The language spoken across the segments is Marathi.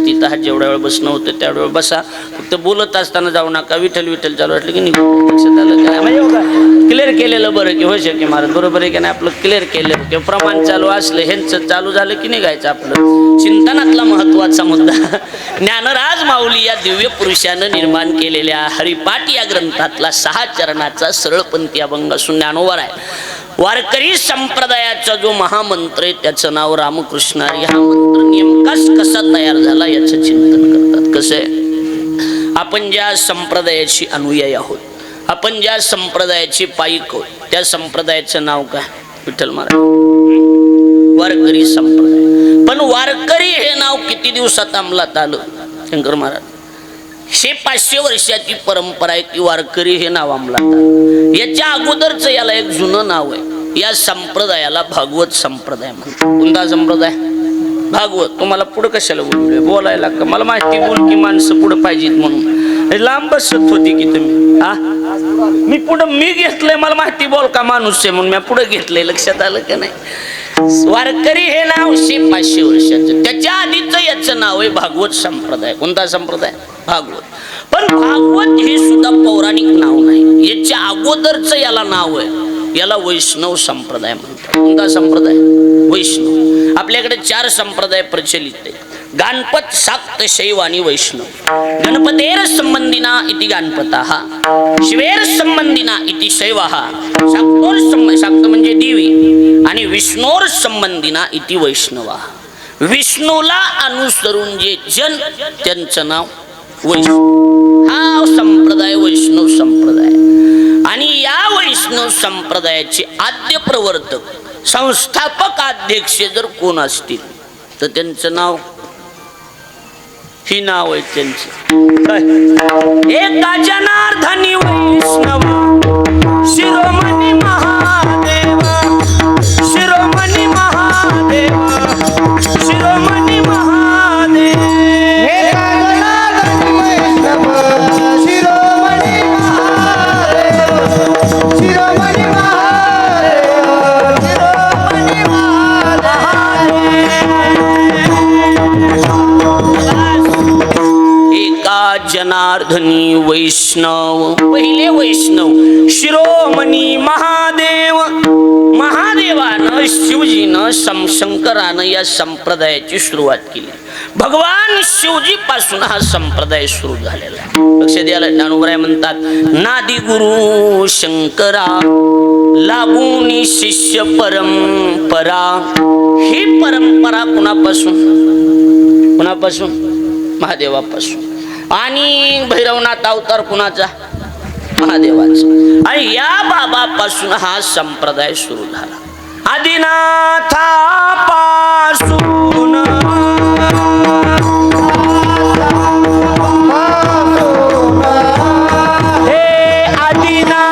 व्यवस्थित आहात, जेवढ्या वेळ बसणं होतं तेवढ्या वेळ बसा, फक्त बोलत असताना जाऊ नका, विठ्ठल विठ्ठल चालू वाटलं की निघू. लक्षात आलं काय? म्हणजे क्लिअर केलेलं बरं की होय शक्य महाराज बरोबर आहे की नाही? आपलं क्लिअर केलं किंवा प्रमाण चालू असलं ह्यांचं चालू झालं की निघायचं आपलं. चिंतनातला महत्वाचा मुद्दा ज्ञानराज माऊली या दिव्य पुरुषानं निर्माण केलेल्या हरिपाठ या ग्रंथातला 6 चरणाचा सरळपंथी अभंग असून ज्ञानोबर आहे. वारकरी संप्रदायाचा जो महामंत्र आहे त्याचं नाव रामकृष्ण हरी. हा मंत्र नेमकाच कसा तयार झाला याचं चिंतन करतात. कसं आहे, आपण ज्या संप्रदायाची अनुयायी आहोत, आपण ज्या संप्रदायाची पाईक आहोत, त्या संप्रदायाचं नाव काय? विठ्ठल महाराज. वारकरी संप्रदाय. पण वारकरी हे नाव किती दिवसात अंमलात आलं? शंकर महाराज. 500 वर्षाची परंपरा आहे की वारकरी हे नाव अंमलात आलं. याच्या अगोदरच याला एक जुनं नाव आहे. या संप्रदायाला भागवत संप्रदाय म्हणतात. कोणता संप्रदाय? भागवत. तुम्हाला पुढे कशाला बोलायला का? मला माहिती बोल की माणसं पुढे पाहिजेत म्हणून लांब बसत होती की तुम्ही. हा, मी पुढे मी घेतलंय, मला माहिती बोल का माणूस आहे म्हणून मी पुढे घेतलंय. लक्षात आलं का नाही? वारकरी हे नाव 500 वर्षाचं. त्याच्या आधीच याचं नाव आहे भागवत संप्रदाय. कोणता संप्रदाय? भागवत. पण भागवत हे सुद्धा पौराणिक नाव नाही. याच्या अगोदरच याला नाव आहे. याला वैष्णव संप्रदाय म्हणतात. कोणता संप्रदाय? वैष्णव. आपल्याकडे 4 संप्रदाय प्रचलित आहेत: गाणपत, शाक्त, शैव आणि वैष्णव. गणपतेर संबंधिना इति गणपतः, शिवेर संबंधिना इति शैवः, शाक्त म्हणजे देवी, आणि विष्णोर संबंधिना इति वैष्णवः. विष्णूला अनुसरून जे जन त्यांचं नाव वैष्णव. हा संप्रदाय वैष्णव संप्रदाय. आणि या वैष्णव संप्रदायाचे आद्य प्रवर्तक, संस्थापक, अध्यक्ष जर कोण असतील तर त्यांचं नाव, ही नाव आहे त्यांचं. एका जनार्दनी वैष्णव शिरोमणी महादेव, शिरोमणी महादेव, शिरोमणी महादेव. जनार्दनी वैष्णव. पहिले वैष्णव शिरोमणी महादेव. महादेवानं, शिवजीनं, शंकरानं या संप्रदायाची सुरुवात केली. भगवान शिवजी पासून हा संप्रदाय सुरू झालेला आहे. लक्षात द्यायला ज्ञानोबराय म्हणतात, नादी गुरु शंकरा लागून शिष्य परंपरा. ही परंपरा कुणापासून? कुणापासून? महादेवापासून. आणि भैरवनाथ अवतार कुणाचा? महादेवाचा. आणि या बाबापासून हा संप्रदाय सुरू झाला. आदिनाथापासून हे आदिनाथापासून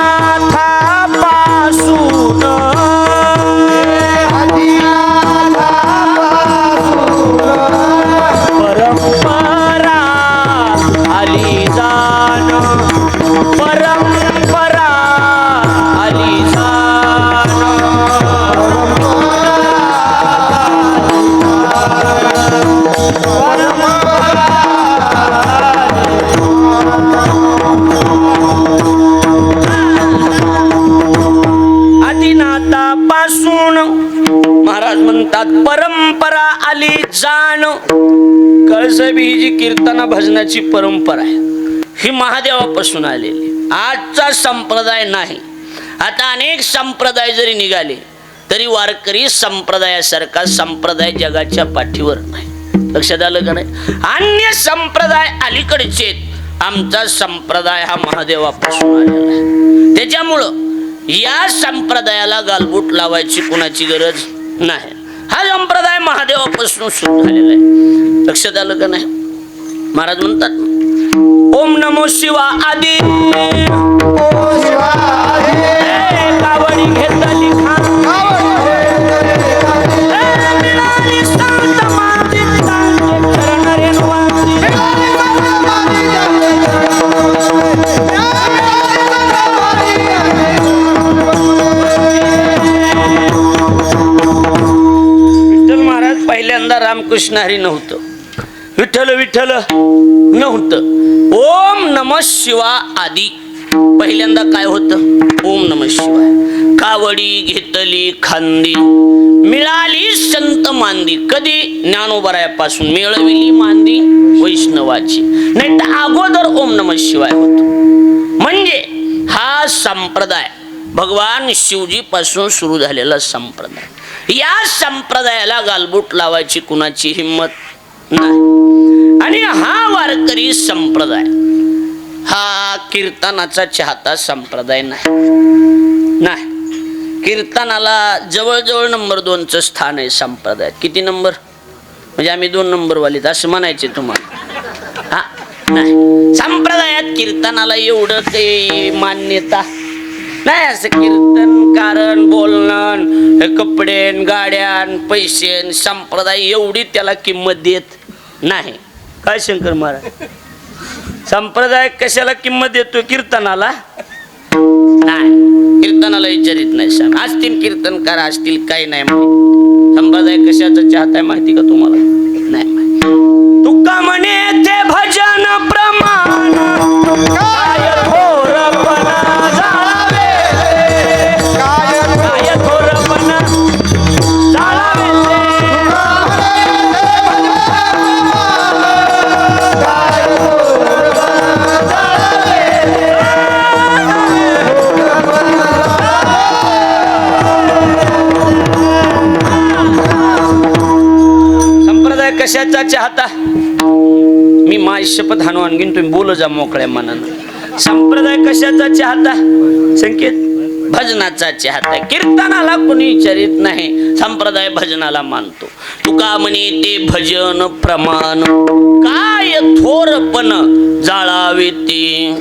महाराज म्हणतात परंपरा आली जाण. कळसबी ही जी कीर्तना भजनाची परंपरा आहे ही महादेवापासून आलेली. आजचा संप्रदाय नाही. आता अनेक संप्रदाय जरी निघाले तरी वारकरी संप्रदायासारखा संप्रदाय जगाच्या पाठीवर नाही. लक्षात आलं का नाही? अन्य संप्रदाय अलीकडचे, आमचा संप्रदाय हा महादेवापासून आलेला आहे. त्याच्यामुळं या संप्रदायाला गालबोट लावायची कुणाची गरज नाही. हा संप्रदाय महादेवापासून सुरू झालेला आहे. लक्षात आलं का नाही? महाराज म्हणतात ओम नमो शिवा आदी, कावडी घेतली रामकृष्ण हरी नव्हतं. विठ्ठल विठ्ठल नव्हतं. ओम नमः शिवा आदी पहिल्यांदा काय होतं? ओम नमः शिवाय. कावडी घेतली खांदी, मिळाली संत मांदी. कधी? ज्ञानोबरायापासून मिळविली मांदी वैष्णवाची. नाही तर अगोदर ओम नमः शिवाय होत. म्हणजे हा संप्रदाय भगवान शिवजी पासून सुरू झालेला संप्रदाय. या संप्रदायाला गालबोट लावायची कुणाची हिम्मत नाही. आणि हा वारकरी संप्रदाय हा कीर्तनाचा चाहता संप्रदाय नाही. कीर्तनाला जवळजवळ नंबर 2चं स्थान आहे संप्रदायात. किती नंबर? म्हणजे आम्ही 2 नंबर वालीत असं म्हणायचे तुम्हाला? हा नाही. संप्रदायात कीर्तनाला एवढं काही मान्यता नाही. असं कीर्तन कारण बोलणं, कपडे, गाड्या, पैसे, संप्रदाय एवढी त्याला किंमत देत नाही. काय शंकर महाराज? संप्रदाय कशाला किंमत देतो? कीर्तनाला नाही. कीर्तनाला विचारित नाही. सांग असतील कीर्तनकार असतील, काही नाही माहिती. संप्रदाय कशाचा चाहताय माहिती का तुम्हाला? नाही माहिती. तुका म्हणे ते भजन प्रमाण काय थोरपणा जाळावे, काय थोरपणा जाळावे. कशाचा चाहता? मी माय शपथ हाणू आणखीन तुम्ही बोल जा मोकळ्या मनानं. संप्रदाय कशाचा चाहता? संकेत भजनाचा चाहता. कीर्तनाला कोणी विचारित नाही. संप्रदाय भजनाला मानतो. तुका म्हणे ते भजन प्रमाण काय थोरपण जाळावे ते.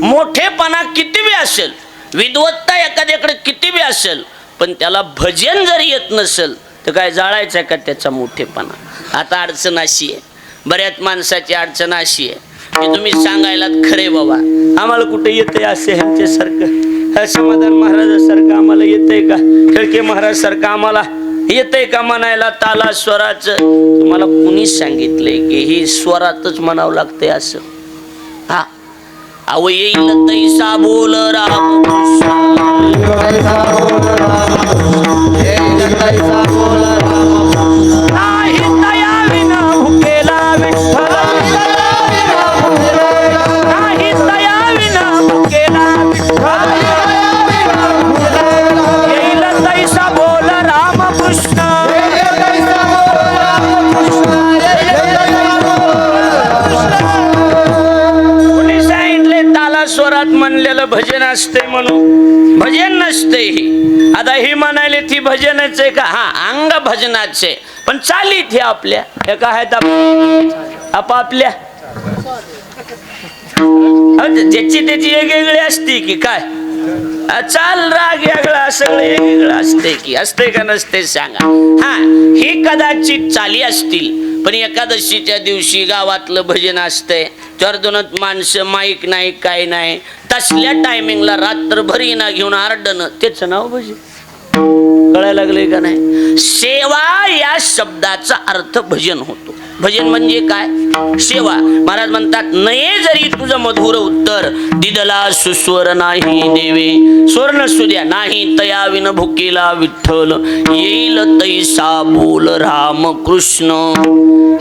मोठेपणा किती बी असेल, विद्वत्ता एखाद्याकडे किती बी असेल, पण त्याला भजन जर येत नसेल तर काय जाळायचं का त्याचा मोठेपणा? आता अडचण अशी आहे, बऱ्याच माणसाची अडचण अशी आहे की तुम्ही सांगायला खरे बाबा आम्हाला कुठे येतंय असे ह्यांच्यासारखं, समाधान महाराजासारखं आम्हाला येतंय का, खडके महाराज सारखं आम्हाला येतंय का म्हणायला ताला स्वराचं? तुम्हाला कुणीच सांगितलंय की ही स्वरातच म्हणावं लागतंय असं? हा अव येईल तैसा बोल राम नाही तया विना भुकेला विठ्ठल, नाही तया विना भुकेला विठ्ठल, येईल तैसा बोल रामकृष्ण. कोणी सांगितले ताला स्वरात म्हणलेलं भजन असते म्हणून? भजन नसते. ही आता ही म्हणाले ती भजनच आहे का? हा अंग भजनाचे, पण चालीत हे आपल्या एका आहेत आपापल्या ज्याची त्याची वेगवेगळी असते की काय? चाल राग वेगळा सगळं वेगवेगळं असते की असते का नसते सांगा? हा ही कदाचित चाली असतील, पण एकादशीच्या दिवशी गावातलं भजन असतंय, चर्दोनात माणसं, माईक नाही काय नाही, तसल्या टायमिंगला रात्रभर ना घेऊन आरडणं त्याचं नाव भजन. कळायला लागले का नाही? सेवा या शब्दाचा अर्थ भजन होतो. भजन म्हणजे काय? सेवा. महाराज म्हणतात नये जरी तुझं मधुर उत्तर, दिदला सुस्वर नाही देवे, स्वर नसू द्या नाही तया विन भुकेला विठ्ठल, येईल तैसा बोल राम कृष्ण.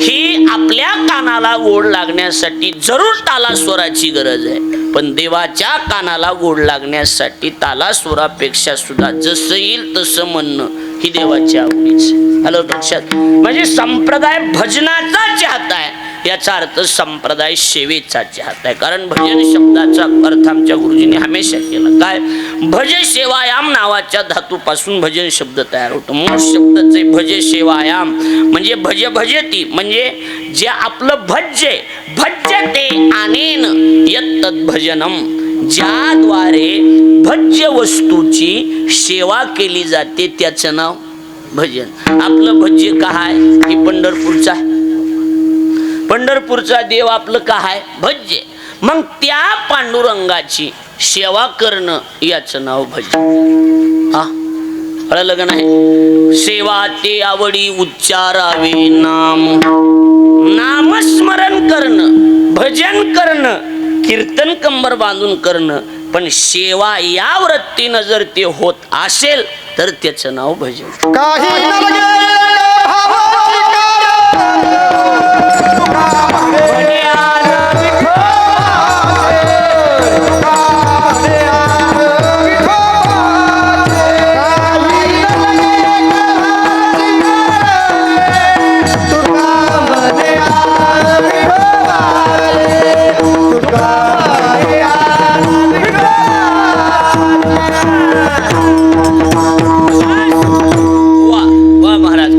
ही आपल्या कानाला गोड लागण्यासाठी जरूर ताला स्वराची गरज आहे, पण देवाच्या कानाला गोड लागण्यासाठी ताला स्वरापेक्षा सुद्धा जसं येईल तसं म्हणणं ही देवाची आवडीच. आलं लक्षात? म्हणजे संप्रदाय भजनाचा चाहता आहे, याचा अर्थ संप्रदाय सेवेचा चाहता आहे. कारण भजन शब्दाचा अर्थ आमच्या गुरुजींनी हमेशा केला. काय? भज सेवायाम नावाच्या धातूपासून भजन शब्द तयार होतो. मूळ शब्दचे भज सेवायाम म्हणजे भज भजती, म्हणजे जे आपलं भज्य भज्यते अनेन यत्तद् भजनम, ज्याद्वारे भज्य वस्तूची सेवा केली जाते त्याचं नाव भजन. आपलं भज्य काय? की पंढरपूरचा, पंढरपूरचा देव आपलं काय? भज्य. मग त्या पांडुरंगाची सेवा करणं याचं नाव भजन. हा कळलं का नाही? सेवा ते आवडी उच्चारावे नाम, नामस्मरण करणं, कीर्तन कंबर बांधून करणं, पण सेवा या वृत्तीनं जर ते होत असेल तर त्याचं नाव भजन.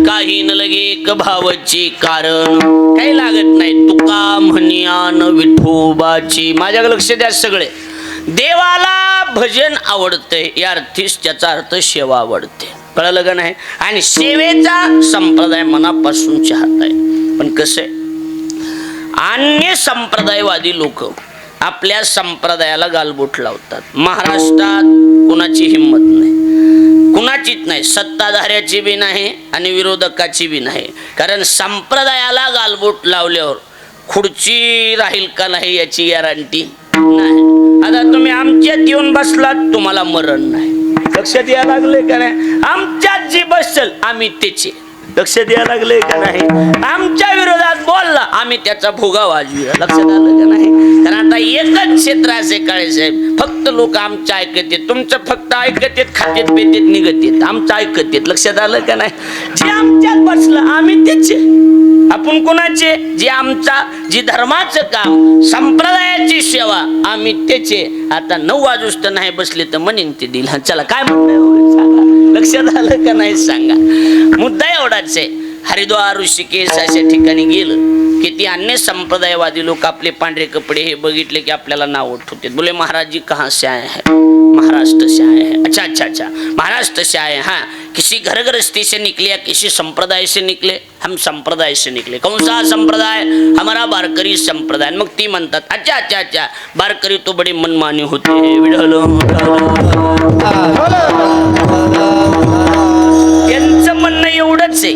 काही न लगे भावाची भावाची कारण काही लागत नाही. तुका म्हणियान विठोबाची. माझ्याकडे लक्ष द्या सगळे. देवाला भजन आवडते या अर्थीच त्याचा अर्थ सेवा आवडते. कळलं का नाही? आणि सेवेचा संप्रदाय मनापासून चाहत आहे. पण कसं आहे, अन्य संप्रदायवादी लोक आपल्या संप्रदायाला गालबोट लावतात. महाराष्ट्रात कुणाची हिंमत नाही, कुणाचीच नाही, सत्ताधाऱ्याची बी नाही आणि विरोधकाची बी नाही. कारण संप्रदायाला गालबोट लावल्यावर खुर्ची राहील का नाही याची गॅरंटी नाही. आता तुम्ही आमच्यात येऊन बसलात, तुम्हाला मरण नाही. लक्षात यायला लागले का नाही? आमच्यात जी बसल आम्ही त्याचे. लक्षात यायला लागले का नाही? आमच्या विरोधात बोलला आम्ही त्याचा भोगा वाजवूया. लक्षात आलं का नाही? कारण आता एकच क्षेत्र असे काळे साहेब, फक्त लोक आमचं ऐकत येत, तुमचं फक्त ऐकत येत, खातेत पेतेत निघत येत, आमचं ऐकत येत. लक्षात आलं का नाही? जे आमच्यात बसलं आम्ही त्याचे. आपण कोणाचे? जे आमचा जी धर्माचं काम, संप्रदायाची सेवा आम्ही त्याचे. आता 9 वाजूस्त नाही बसले तर म्हणेन ते दिल. चला काय म्हणणं सांगा. लक्षात आलं का नाही सांगा. मुद्दा एवढाच आहे. हरिद्वार ऋषिकेश अशा ठिकाणी गेलं की ती अन्य संप्रदायवादी लोक आपले पांढरे कपडे हे बघितले की आपल्याला नाव उठवते. बोले महाराज जी कहाँ से आए हैं? महाराष्ट्र से आए हैं. अच्छा अच्छा अच्छा, महाराष्ट्र से आए. हाँ, किसी घर गृहस्थी से निकले या किसी संप्रदाय से निकले? हम संप्रदाय से निकले. कौन सा संप्रदाय? हमारा वारकरी संप्रदाय. मग ती म्हणतात अच्छा अच्छा अच्छा, वारकरी तो बडे मनमानी होते हैं. त्यांचं म्हणणं एवढंच आहे,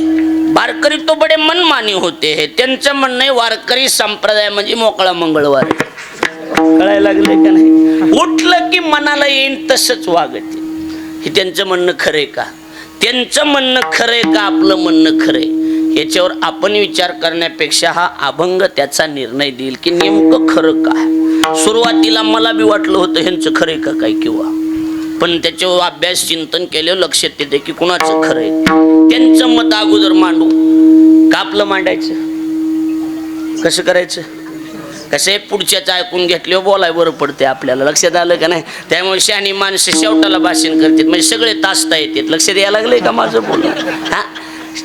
वारकरी तो बडे मनमानी होते हैं. त्यांचं म्हणणं आहे वारकरी संप्रदाय म्हणजे मोकळा मंगळवार. कळायला लागले का नाही? उठलं की मनाला येईन तसंच वागते. हे त्यांचं म्हणणं खरंय का? त्यांचं म्हणणं खरंय का आपलं म्हणणं खरंय? याच्यावर आपण विचार करण्यापेक्षा हा अभंग त्याचा निर्णय देईल की नेमकं खरं काय. सुरुवातीला मला बी वाटलं होतं ह्यांचं खरंय का काय किंवा, पण त्याच्यावर अभ्यास चिंतन केलं लक्षात येते की कुणाचं खरंय. त्यांचं मत अगोदर मांडू का आपलं मांडायचं? कसं करायचं? कसे पुढच्याच ऐकून घेतल्यावर बोलाय बरं पडते आपल्याला. लक्षात आलं का नाही? त्यामुळे शहाणी माणसं शेवटाला भाषण करतात, म्हणजे सगळे तासता येतात. लक्षात यायला लागले का माझं बोलणं? हा,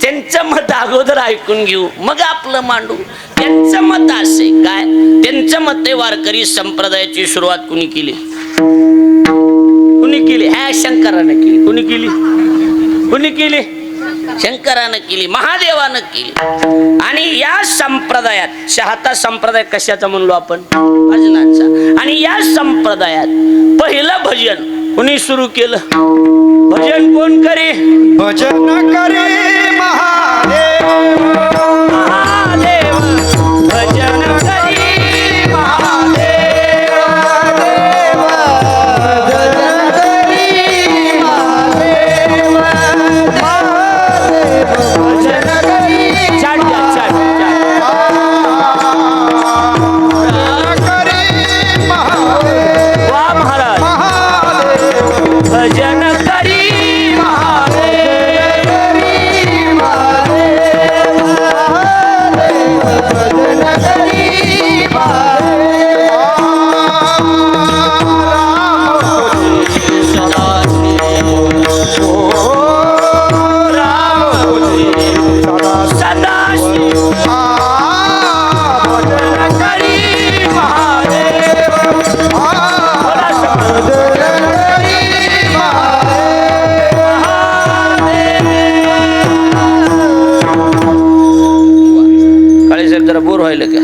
त्यांचं मत अगोदर ऐकून घेऊ मग आपलं मांडू. त्यांचं मत असे काय? त्यांचं मत आहे वारकरी संप्रदायाची सुरुवात कुणी केली? कुणी केली? ह्या शंकरानं केली. कुणी केली? कुणी केली? शंकरानं केली, महादेवानं केली. आणि या संप्रदायात, शहाता संप्रदाय कशाचा म्हणलो आपण? भजनाचा. आणि या संप्रदायात पहिलं भजन कुणी सुरू केलं? भजन कोण करे? भजन करे महादेव. महादेव भजन करी महादेव. भजन करी महादेव. भजन करी चाट घ्या, चाट, करी महादेव. वा महाराज. भजन करी बोर व्हायला का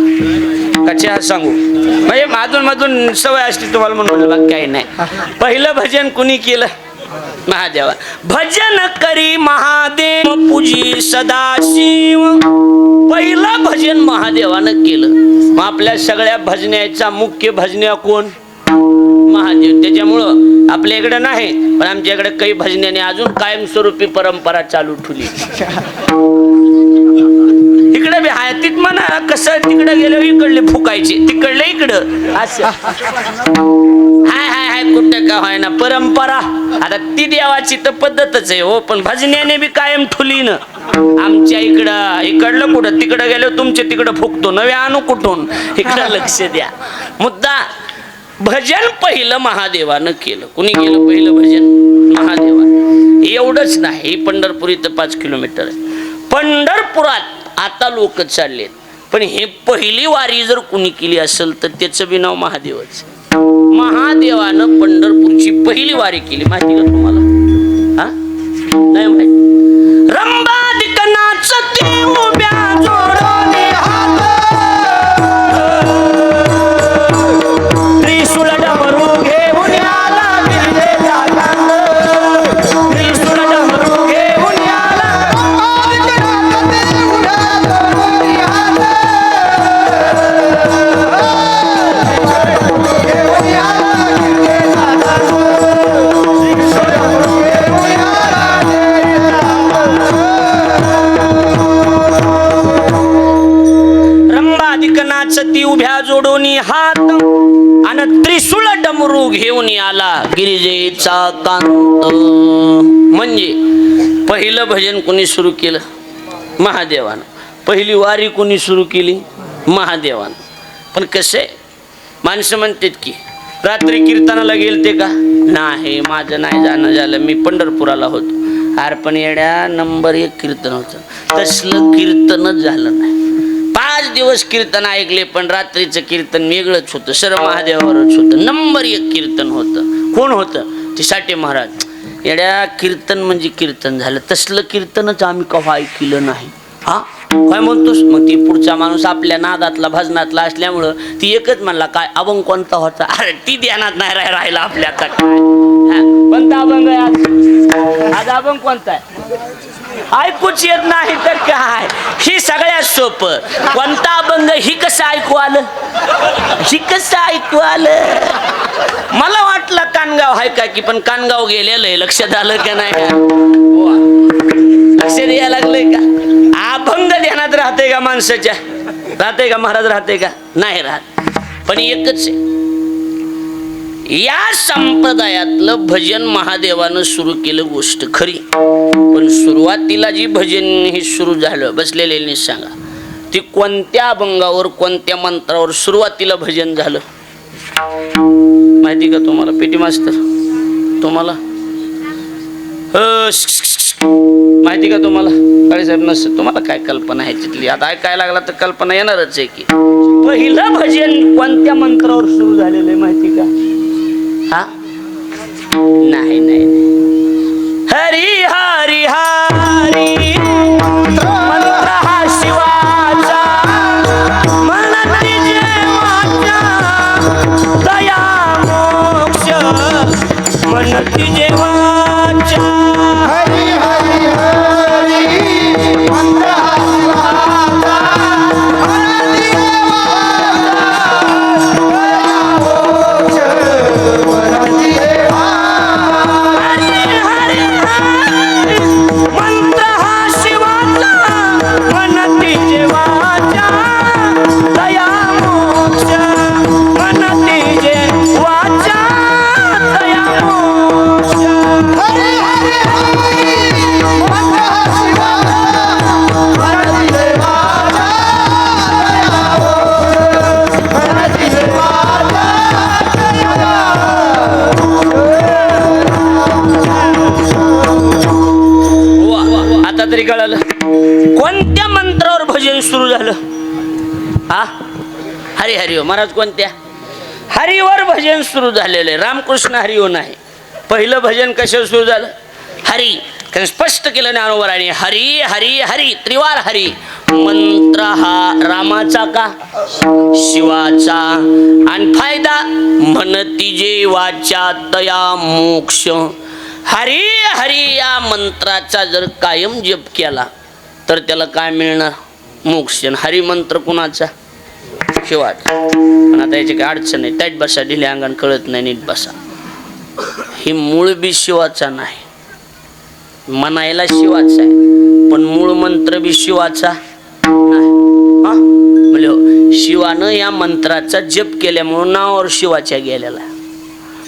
कच्चा सांगू म्हणजे मधून मधून सवय असते तुम्हाला म्हणून काही नाही. पहिलं भजन कुणी केलं? महादेवा भजन करी महादेव पूजी सदाशिव. पहिलं भजन महादेवानं केलं. मग आपल्या सगळ्या भजन्याचा मुख्य भजन्या कोण? महादेव. त्याच्यामुळं आपल्या इकडं नाही, पण आमच्या इकडे काही भजन्याने अजून कायमस्वरूपी परंपरा चालू ठेवली. इकडे बी हाय तीच म्हणा, कसं तिकडे गेलो इकडले फुकायचे, तिकडले इकडं असं हाय हाय हाय कुठं का होय ना परंपरा. आता ती देवाची तर पद्धतच आहे हो, पण भजन्याने बी कायम ठुली ना. आमच्या इकडलं कुठं तिकडं गेलो तुमच्या तिकडं फुकतो, नवे आणू कुठून, इकडं लक्ष द्या. मुद्दा भजन पहिलं महादेवानं केलं. कुणी केलं पहिलं भजन? महादेवा. एवढंच नाही, पंढरपूर इथं 5 किलोमीटर आहे. पंढरपुरात आता लोक चाललेत, पण हे पहिली वारी जर कुणी केली असेल तर त्याचं बी नाव महादेवच. महादेवानं पंढरपूरची पहिली वारी केली. माहिती का तुम्हाला? हा नाही माहिती? रंबादिक नाचते उभ्या जोडोनी हात, त्रिशूळ डमरू घेऊन आला गिरजेचा कांद, त्रिशूळ डमरू घेऊन आला. नाचती उभ्या जोडोनी हात आणि त्रिशूळ डमरू घेऊन आला गिरिजेचा कांत. म्हणजे पहिलं भजन कोणी सुरू केलं? महादेवानं. पहिली वारी कोणी सुरू केली? महादेवानं. पण कसे माणसं म्हणतात की रात्री कीर्तनाला गेलते का? नाही, माझं नाही जाणं झालं, मी पंढरपुराला होतो. अरे पण येड्या, नंबर 1 कीर्तन होतं. तसलं कीर्तनच झालं नाही. 5 दिवस कीर्तन ऐकले, पण रात्रीचं कीर्तन वेगळंच होतं, सर्व महादेवावरच होतं. नंबर 1 कीर्तन होतं. कोण होतं? ते साठे महाराज. येड्या, कीर्तन म्हणजे कीर्तन झालं, तसलं कीर्तनच आम्ही कव्हा ऐकलं नाही. हा काय म्हणतोस? मग ती पुढचा माणूस आपल्या नादातला भजनातला असल्यामुळं ती एकच म्हणला, काय अभंग कोणता होता? अरे ती ध्यानात नाही राहिला आपल्या. आता काय कोणता अभंग आहे आज? आज अभंग कोणता आहे? ऐकूच येत नाही तर काय? ही सगळ्यात सोपं. कोणता अभंग? ही कसं ऐकू आलं? ही कसं ऐकू आलं? मला वाटलं कानगाव आहे का की, पण कानगाव गेलेलं आहे. लक्षात आलं का नाही? लक्ष द्यायला लागलंय का? अभंग ध्यानात राहते का माणसाच्या? राहते का महाराज? राहते का? नाही राहत. पण एकच आहे, या संप्रदायातलं भजन महादेवानं सुरू केलं गोष्ट खरी, पण सुरुवातीला जी भजन हे सुरू झालं, बसलेले सांगा, ती कोणत्या अभंगावर, कोणत्या मंत्रावर सुरुवातीला भजन झालं? माहिती का तुम्हाला? पेटी मास्तर तुम्हाला माहिती का तुम्हाला? काळेसाहेब नसतं, तुम्हाला काय कल्पना आहे तिथली? आता ऐकायला लागला तर कल्पना येणारच आहे की पहिलं भजन कोणत्या मंत्रावर सुरू झालेलं आहे माहिती का? हा नाही नाही, हरी हरी हरी मंत्र हा शिवाचा, मनती जेवाचा दया मोक्ष, मनती जेवाचा. हरी हरी हरी मंत्र हा शिवाचा, मनती जेवाचा, दया मोक्ष, मनती जेवाचा, दया मोक्ष. हरी हरी हरी मंत्र हा शिवाचा, मनती जेवाचा, दया मोक्ष, मनती जेवाचा, आता तरी कळालं कोणत्या मंत्रावर भजन सुरू झालं? हा हरी हरी हो महाराज. कोणत्या हरीवर भजन सुरू झालेलं आहे. रामकृष्ण हरी हो नाही. पहिलं भजन कशावर सुरू झालं? हरी. कारण स्पष्ट केलं ज्ञानोबराने, हरी हरी हरी त्रिवार हरी. मंत्र हा रामाचा का? शिवाचा. आणि फायदा? म्हणती जे वाचा तया मोक्ष. हरी हरी या मंत्राचा जर कायम जप केला तर त्याला काय मिळणार? मोक्ष. हरी मंत्र कुणाचा? शिवाचा. पण आता याची काय अडचण नाही, टाईट बसा, ढिले अंगण कळत नाही, नीट बसा. ही मूळ बी शिवाचा नाही, म्हणायला शिवाचा आहे पण मूळ मंत्र बी शिवाचा नाही. हा म्हणजे शिवानं या मंत्राचा जप केल्यामुळं नावावर शिवाच्या गेलेला आहे.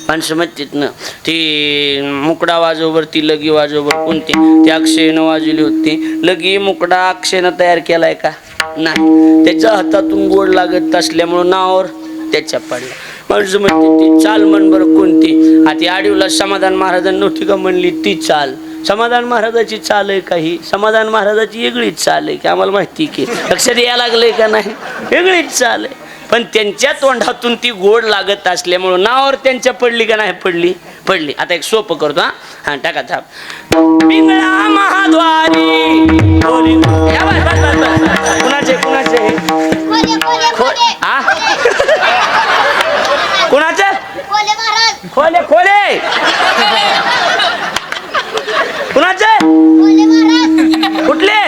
माणसं म्हणतात ना ती मुकडा वाजववर ती लगी वाजववर कोणती ती अक्षयनं वाजवली होती. लगी मुकडा अक्षयनं तयार केलाय का? नाही. त्याच्या हातातून गोड लागत असल्यामुळं नावावर त्याच्या पडला. माणसं म्हणते ती चाल म्हण बरं कोणती? ती आडीवला समाधान महाराजांनी नव्हती का म्हणली ती चाल? समाधान महाराजाची चाल आहे का ही? समाधान महाराजाची वेगळीच चाल आहे की आम्हाला माहिती की लक्षात यायला लागलंय का नाही? वेगळीच चाल आहे. पण त्यांच्या तोंडातून ती गोड लागत असल्यामुळं नावावर त्यांच्या पडली का नाही पडली? पडली. आता एक सोपं करतो. हा टाका थाप. पिंगळा महाद्वारी कुणाचे कुणाचे कुणाचे? खोले खोले कुणाचे? कुठले?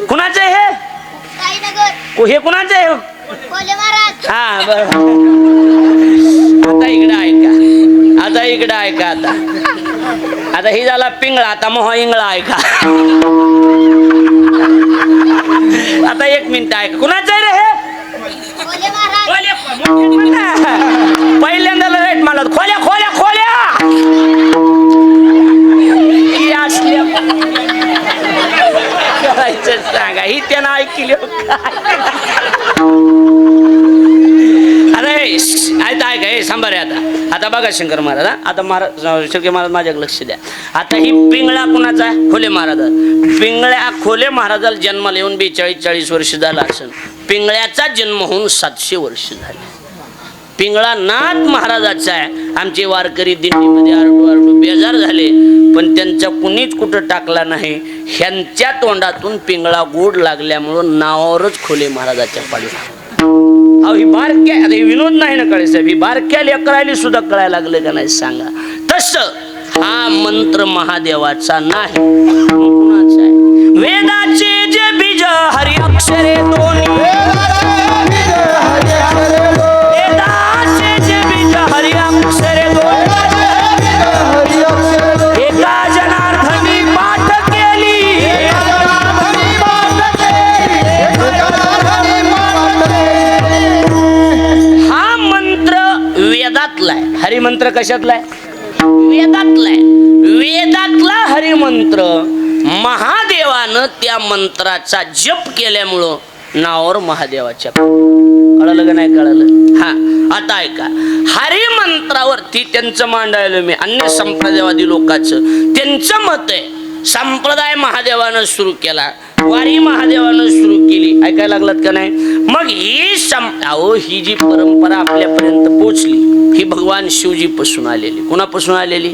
कुणाचे हे? हे कुणाचे? हा बर. आता इकडे ऐका, आता इकडे ऐका. आता ही झाला पिंगळा, आता मोह इंगळा ऐका. आता एक मिनिट ऐका. कुणाचं आहे रे हे? पहिल्यांदा रेट मला खोल्या खोल्या खोल्या सांगा ही त्यानं ऐकली. अरे ऐका हे सांभारे. आता बघा शंकर महाराज, आता महाराज शंकर महाराज माझ्याकडे लक्ष द्या. आता ही पिंगळा कुणाचा आहे? खोले महाराज. पिंगळ्या खोले महाराजाला जन्माला येऊन 42-40 वर्ष झाला असेल. पिंगळ्याचा जन्म होऊन 700 वर्ष झाले. पिंगळा नाथ महाराजाचा आहे. आमचे वारकरी दिंडीमध्ये आरडू बेजार झाले पण त्यांचा कुणीच कुठं टाकला नाही. ह्यांच्या तोंडातून पिंगळा गोड लागल्यामुळं नावावरच खोले महाराजाच्या पडला. अहो ही बारक्या, आता ही विनोद नाही ना कळे साहेब, ही बारक्या लेकरायला सुद्धा कळायला लागलं का नाही सांगा. तसं हा मंत्र महादेवाचा नाही, कुणाचा आहे? वेदाचे जे बीज हरी अक्षरे दोन्ही, वेदाचे जे बीज हरी अक्षरे दोन्ही, एका जनार्दनी पाठ केली. हा मंत्र वेदातला आहे. हरिमंत्र कशातला आहे? वेदातला आहे. वेदातला हरिमंत्र महादेवानं त्या मंत्राचा जप केल्यामुळं नावावर महादेवाच्या. कळलं का नाही कळलं? हा आता ऐका. हरिमंत्रावरती त्यांचं मांडायला मी अन्य संप्रदायवादी लोकांचं त्यांचं मत आहे. संप्रदाय महादेवानं सुरू केला, वारी महादेवानं सुरू केली. ऐकायला लागलात का नाही? मग ही जी परंपरा आपल्यापर्यंत पोहोचली ही भगवान शिवजी पासून आलेली. कुणापासून आलेली?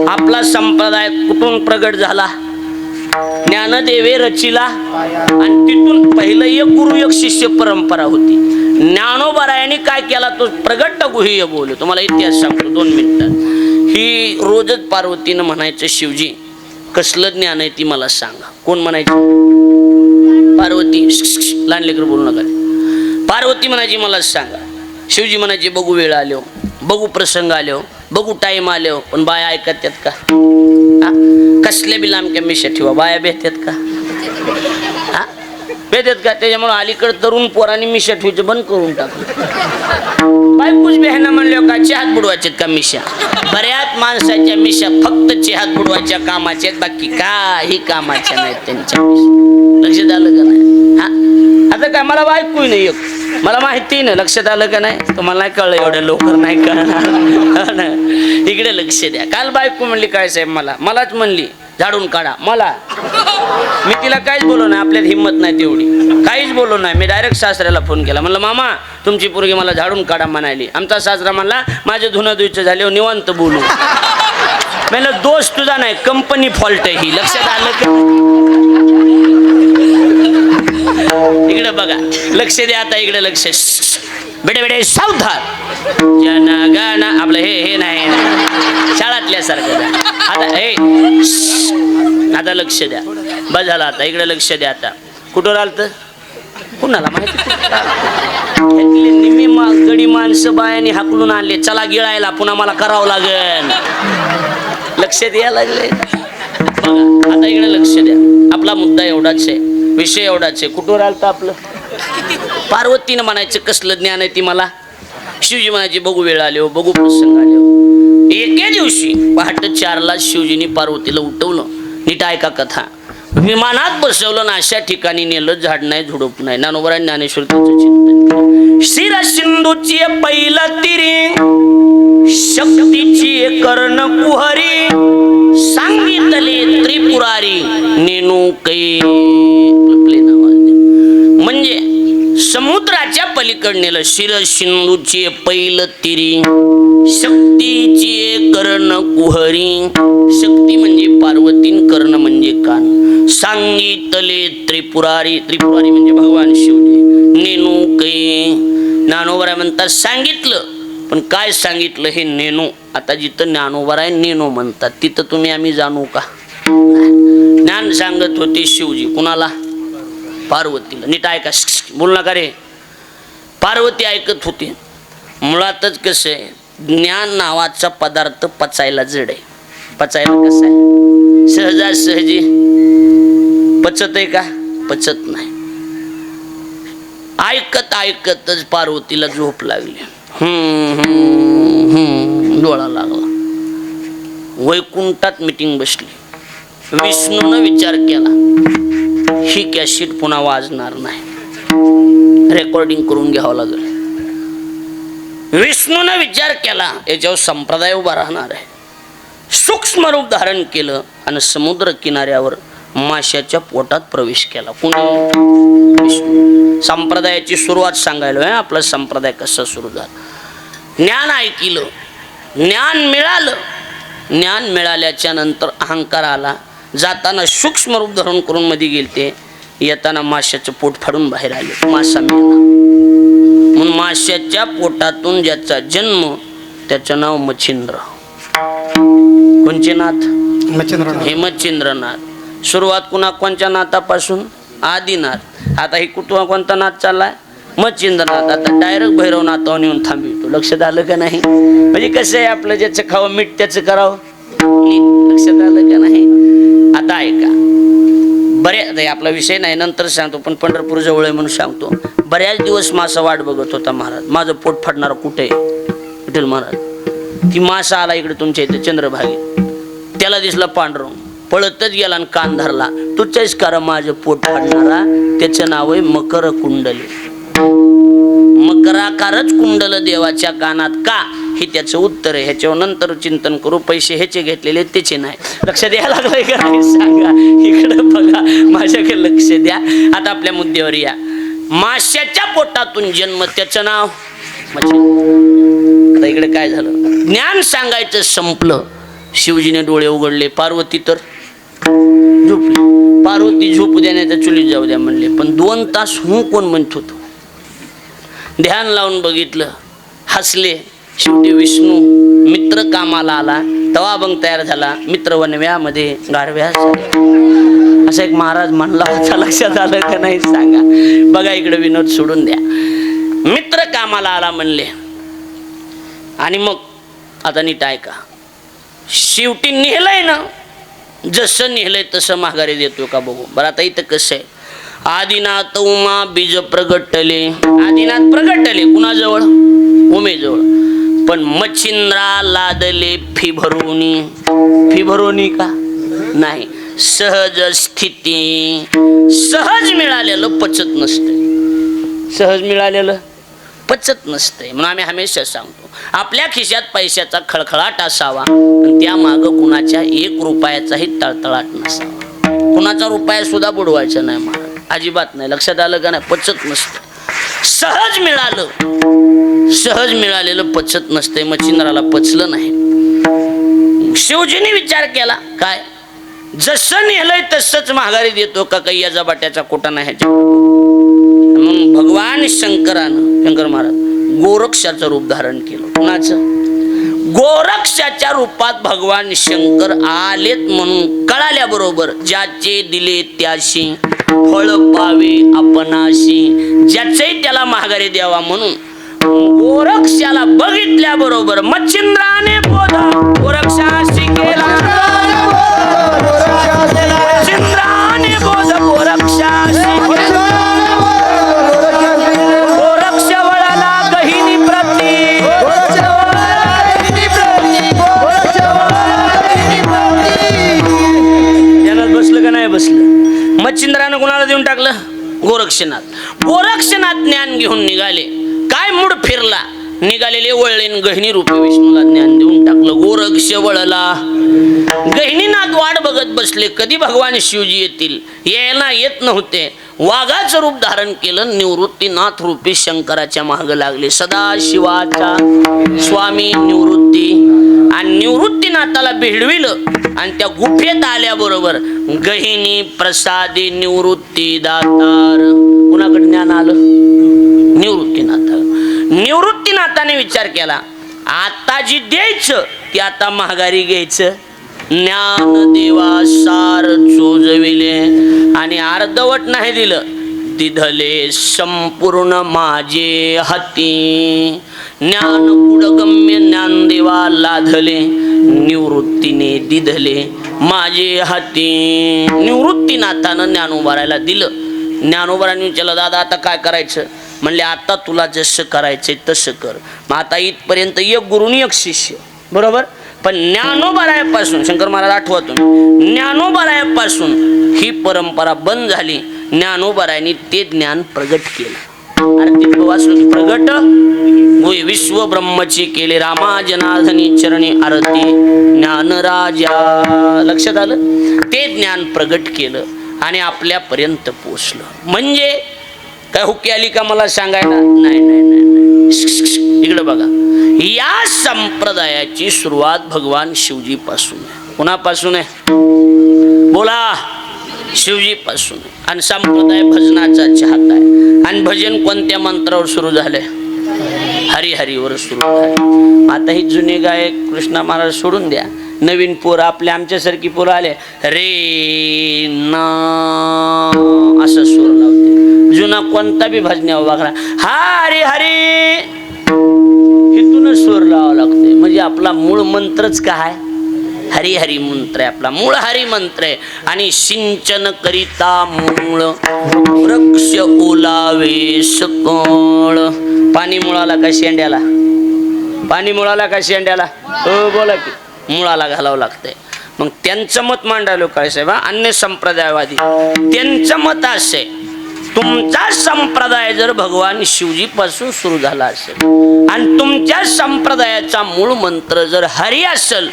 आपला संप्रदाय कुठून प्रगट झाला? ज्ञानदेवे रचिला आणि तिथून पहिलं एक गुरु एक शिष्य परंपरा होती. ज्ञानोबारायांनी काय केला तो प्रगट गुह्य बोलू. तुम्हाला इतिहास सांगतो 2 मिनिटात. ही रोजच पार्वतीनं म्हणायचं शिवजी कसलं ज्ञान आहे ती मला सांगा. कोण म्हणायची? पार्वती. लहान लेकर बोलू नका. पार्वती म्हणायची मला सांगा. शिवजी म्हणायचे बघू वेळ आलो, बघू प्रसंग आलो, बघू टाइम आलो. पण बाया ऐकत का? कसल्या बी लांबक्या मिशा ठेवा, बाया भेटतात का? हा भेटतात का? त्याच्यामुळे अलीकडे तरुण पोरांनी मिशा ठेवायचं बंद करून टाकलं. बायकोच बेहना म्हणलं का चहात बुडवायच्यात का मिशा? बऱ्याच माणसाच्या मिशा फक्त चहात बुडवायच्या कामाच्या, बाकी काही कामाच्या नाहीत त्यांच्या मिशा. लक्षात आलं का नाही? हा आता काय मला बायको नाही एक, मला माहिती नाही. लक्षात आलं का नाही? तुम्हाला नाही कळलं, एवढ्या लवकर नाही कळणार. इकडे लक्ष द्या. काल बायको म्हणली काय साहेब मलाच म्हणली झाडून काढा. मला मी तिला काहीच बोललो नाही. आपल्यात हिंमत नाही तेवढी, काहीच बोललो नाही. मी डायरेक्ट सासऱ्याला फोन केला. म्हणलं मामा तुमची पोरगी मला झाडून काढा म्हणाली. आमचा सासरा म्हणला माझे धुणं धुयचं झाले निवांत बोलू. म्हणलं दोष तुझा नाही, कंपनी फॉल्ट आहे ही. लक्षात आलं का? इकडे बघा, लक्ष द्या. आता इकडे लक्ष. बेडे बेडे सावधान. जनगण आपलं हे नाही शाळातल्यासारखं. आता लक्ष द्या. बस झालं आता. इकडे लक्ष द्या. आता कुठं आलत कुणाला माहिती निम्मी गडी माणसं बायाने हाकलून आणले. चला गिळायला पुन्हा मला करावं लागेल. लक्ष द्यायला लागले. बघा आता इकडे लक्ष द्या. आपला मुद्दा एवढाच आहे, विषय एवढाच आहे. कुठवर आलतं आपलं? पार्वतीनं म्हणायचं कसलं ज्ञान आहे ती मला. शिवजी म्हणायचे बघू वेळ आले हो, बघू प्रसंग आले हो. एके दिवशी पहाटे 4ला शिवजीने पार्वतीला उठवलं. नीट ऐका कथा. विमानात बसवलं ना अशा ठिकाणी नेलं. झाड नाही झुडूप नाही. ज्ञानोबा ज्ञानेश्वर त्याचं चिंतन. शिर सिंधूची पहिलं तिरी, शक्तीची कर्ण कुहरी, सांगितले त्रिपुरारी नेनू कै. म्हणजे समुद्राच्या पलीकडनेलं. शिर सिंधूची पहिलं तिरी, शक्तीची कर्ण कुहरी. शक्ती म्हणजे पार्वती, कर्ण म्हणजे कान. सांगितले त्रिपुरारी. त्रिपुरारी म्हणजे भगवान शिवजी. नेनू कै. ज्ञानोबा म्हणतात सांगितलं, पण काय सांगितलं हे नेनू. आता जिथं ज्ञानोबा आहे नेनू म्हणतात तिथं तुम्ही आम्ही जाणू का? ज्ञान सांगत होते शिवजी. कुणाला? पार्वतीला. नीट ऐका. बोल नका रे. पार्वती ऐकत होती. मुळातच कसं आहे, ज्ञान नावाचा पदार्थ पचायला जड आहे. पचायला कसं आहे, सहजासहजी पचत आहे का? पचत नाही. ऐकत ऐकतच पार्वतीला झोप लागली. डोळा लागला. वैकुंठात मीटिंग बसली. विष्णूनं विचार केला ही कॅसेट पुन्हा वाजणार नाही, रेकॉर्डिंग करून घ्यावं लागेल. विष्णूनं विचार केला याच्यावर संप्रदाय उभा राहणार आहे. सूक्ष्म रूप धारण केलं आणि समुद्र किनाऱ्यावर माशाच्या पोटात प्रवेश केला. कोणी? विष्णू. संप्रदायाची सुरुवात सांगायला आपला संप्रदाय कसा सुरू झाला. ज्ञान ऐकलं, ज्ञान मिळालं. ज्ञान मिळाल्याच्या नंतर अहंकार आला. जाताना सूक्ष्म रूप धारण करून मध्ये गेलते. येताना माशाचं पोट फाडून बाहेर आले. मासा मिळाला. म्हणून माशाच्या पोटातून ज्याचा जन्म त्याचं नाव मच्छिंद्र. कोणचे नाथ? हे मच्छिंद्रनाथ. सुरुवात कोणच्या नाथापासून? आदिनाथ. आता हे कुठं कोणता नाथ चाललाय? मच्छिंद्रनाथ. आता डायरेक्ट भैरवनाथावर येऊन थांबितो. लक्षात आलं का नाही? म्हणजे कसं आहे, आपलं ज्याचं खावं मीठ त्याचं करावं. लक्षात आलं का नाही? आता ऐका. बऱ्याच आपला विषय नाही, नंतर सांगतो, पण पंढरपूर जवळ आहे म्हणून सांगतो. बऱ्याच दिवस मासा वाट बघत होता महाराज. माझं पोट फाडणार कुठे आहे? विठ्ठल महाराज. ती मासा आला इकडे तुमच्या इथे चंद्रभागेत. त्याला दिसला पांडुरंग. पळतच गेला आणि कान धरला. तुझ्याच करा माझं पोट फाडणारा. त्याचं नाव आहे मकर कुंडली. मकराकारच कुंडल देवाच्या कानात का, हे त्याचं उत्तर आहे. ह्याच्यावर नंतर चिंतन करू. पैसे ह्याचे घेतलेले त्याचे नाही. लक्ष द्यायला लागलंय का नाही सांगा. इकडं बघा, माझ्याकडे लक्ष द्या. आता आपल्या मुद्द्यावर या. माशाच्या पोटातून जन्म, त्याचं नाव मच्छिंद्र. आता इकडे काय झालं, ज्ञान सांगायचं संपलं. शिवजीने डोळे उघडले. पार्वती तर झोपली. पार्वती झोपू देण्याच्या चुलीत जाऊ द्या म्हणले, पण 2 तास कोण म्हणत होतो. ध्यान लावून बघितलं, हसले. शेवटी विष्णू मित्र कामाला आला. तवा अभंग तयार झाला. मित्र वनव्यामध्ये गारव्या. असा एक महाराज म्हणला होता. लक्षात आलं का नाही सांगा. बघा इकडे विनोद सोडून द्या. मित्र कामाला आला म्हणले. आणि मग आता नीट ऐका. शेवटी नेहलंय ना, जसं नेहलंय तसं माघारी देतो का बघू. बरं आता इथं कसं आहे, आदिनाथ उमा बीज प्रगटले. आदिनाथ प्रगटले कुणाजवळ? उमेजवळ. पण मच्छिंद्रा लादले फी भरोनी. फी भरोनी का नाही, सहज स्थिती. सहज मिळालेलं पचत नसते. सहज मिळालेलं पचत नसते. म्हणून आम्ही हमेशा सांगतो, आपल्या खिशात पैशाचा खळखळाट असावा, त्या माग कुणाच्या 1 रुपयाचाही तळतळाट नसावा. कुणाचा रुपया सुद्धा बुडवायचा नाही महाराज, अजिबात नाही. लक्षात आलं का नाही? पचत नसतं. सहज मिळालं, सहज मिळालेलं पचत नसते. मच्छिंद्राला पचलं नाही. शिवजीने विचार केला, काय जसं नेलंय तसंच माघारी देतो का, काही या जबाट्याचा कोटा नाही ह्याच्या. म्हणून भगवान शंकर महाराज गोरक्षाचं रूप धारण केलं. कुणाचं? गोरक्षाच्या रूपात भगवान शंकर आलेत म्हणून कळाल्याबरोबर ज्याचे दिले त्याशी फळ पावे आपणाशी, ज्याचे त्याला माघारी द्यावा म्हणून गोरक्षाला बघितल्याबरोबर मच्छिंद्राने बोध गोरक्षाशी केला. मच्छिंद्राने बोध गोरक्षाशी केला. गोरक्ष वळला गहिनी प्रती. याला बसलं का नाही बसलं? मच्छिंद्रानं कुणाला देऊन टाकलं? गोरक्षनाथ. गोरक्षनाथ ज्ञान घेऊन निघाले. काय मूड फिरला, निघालेले वळलेन गहिनी रूपी विष्णूला ज्ञान देऊन टाकलं. गोरक्ष वळला. गहिनीनाथ वाट बघत बसले कधी भगवान शिवजी येतील. यायला येत नव्हते. वाघाचं रूप धारण केलं. निवृत्तीनाथ रूपी शंकराच्या माग लागले. सदाशिवाचा स्वामी निवृत्ती. आणि निवृत्तीनाथाला भिडविलं आणि त्या गुफेत आल्याबरोबर गहिनी प्रसादी निवृत्ती दातार. कुणाकडे ज्ञान आलं? निवृत्तीनाथ. निवृत्तीनाथाने विचार केला, आता जी द्यायचं ते आता माघारी घ्यायचं. ज्ञान देवा सार चोजविले आणि अर्धवट नाही दिलं, दिधले संपूर्ण माझे हाती. ज्ञान पुढगम्य ज्ञान देवा लाधले, निवृत्तीने दिधले माझे हाती. निवृत्तीनाथानं ज्ञान उभारायला दिलं. ज्ञानोबारांनी विचारलं, दादा आता काय करायचं? म्हणले, आता तुला जसं करायचंय तसं कर. मग आता इथपर्यंत एक गुरुनी एक शिष्य, बरोबर. पण ज्ञानोबारायापासून, शंकर महाराज आठवा तुम्ही, ज्ञानोबारायापासून ही परंपरा बंद झाली. ज्ञानोबारायांनी ते ज्ञान प्रगट केलं. आरतीत वाचलो की प्रगट होय विश्व ब्रह्मची केले रामा जनार्दनी चरणी आरती ज्ञान राजा. लक्षात आलं? ते ज्ञान प्रगट केलं आणि आपल्यापर्यंत पोचलं. म्हणजे काय हुकी आली का मला सांगायला? नाही नाही नाही. इकडे बघा, या संप्रदायाची सुरुवात भगवान शिवजी पासून आहे. कुणापासून आहे? बोला. शिवजी पासून. आणि संप्रदाय भजनाचा चाहता आहे. आणि भजन कोणत्या मंत्रावर सुरू झाले? हरिहरीवर सुरू झाले. आता ही जुने गायक कृष्णा महाराज सोडून द्या. नवीन पोरं आपल्या आमच्यासारखी पोरं आले रे ना असं सूर लावते. जुना कोणता बी भजन्यावर बघा हरी हरी इथूनच सूर लावा लागते. म्हणजे आपला मूळ मंत्रच काय? हरी हरी मंत्र आहे. आपला मूळ हरी मंत्र आहे. आणि सिंचन करिता मूळ वृक्ष ओलावे सकळ. पाणी मुळाला का शेंड्याला? पाणी मुळाला का शेंड्याला? हो बोला की. मुळाला घालावं लागतंय. मग त्यांचं मत मांडायला काय साहेब, अन्य संप्रदायवादी त्यांचं मत असे, तुमचा संप्रदाय जर भगवान शिवजी पासून सुरू झाला असेल आणि तुमच्या संप्रदायाचा मूळ मंत्र जर हरी असेल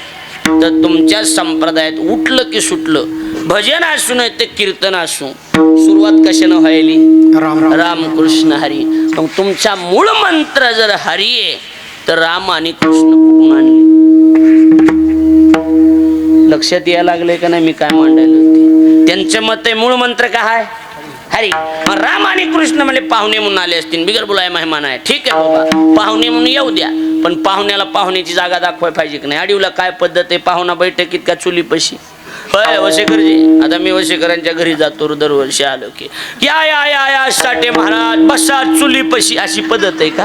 तर तुमच्या संप्रदायात उठलं की सुटलं भजन असू नाही ते कीर्तन असू सुरुवात कशानं व्हायली? रामकृष्ण हरी. मग तुमचा मूळ मंत्र जर हरी आहे तर राम आणि कृष्ण कुठून आणले? लक्षात यायला लागले का नाही मी काय मांडायला होते? त्यांचं मत आहे मूळ मंत्र काय? हरी. मग राम आणि कृष्ण म्हणजे पाहुणे म्हणून आले असतील, बिगर बोलाय मेहमान आहे, ठीक आहे बाबा पाहुणे म्हणून येऊ द्या. पण पाहुण्याला पाहुण्याची जागा दाखवाय पाहिजे की नाही? आडीवला काय पद्धत आहे? पाहुणा बैठकीत का चुलीपाशी? होय वशेकरजी. आता मी वशेकरांच्या घरी जातो दरवर्षी आलो की या या या या साठे महाराज बसा चुलीपाशी, अशी पद्धत आहे का?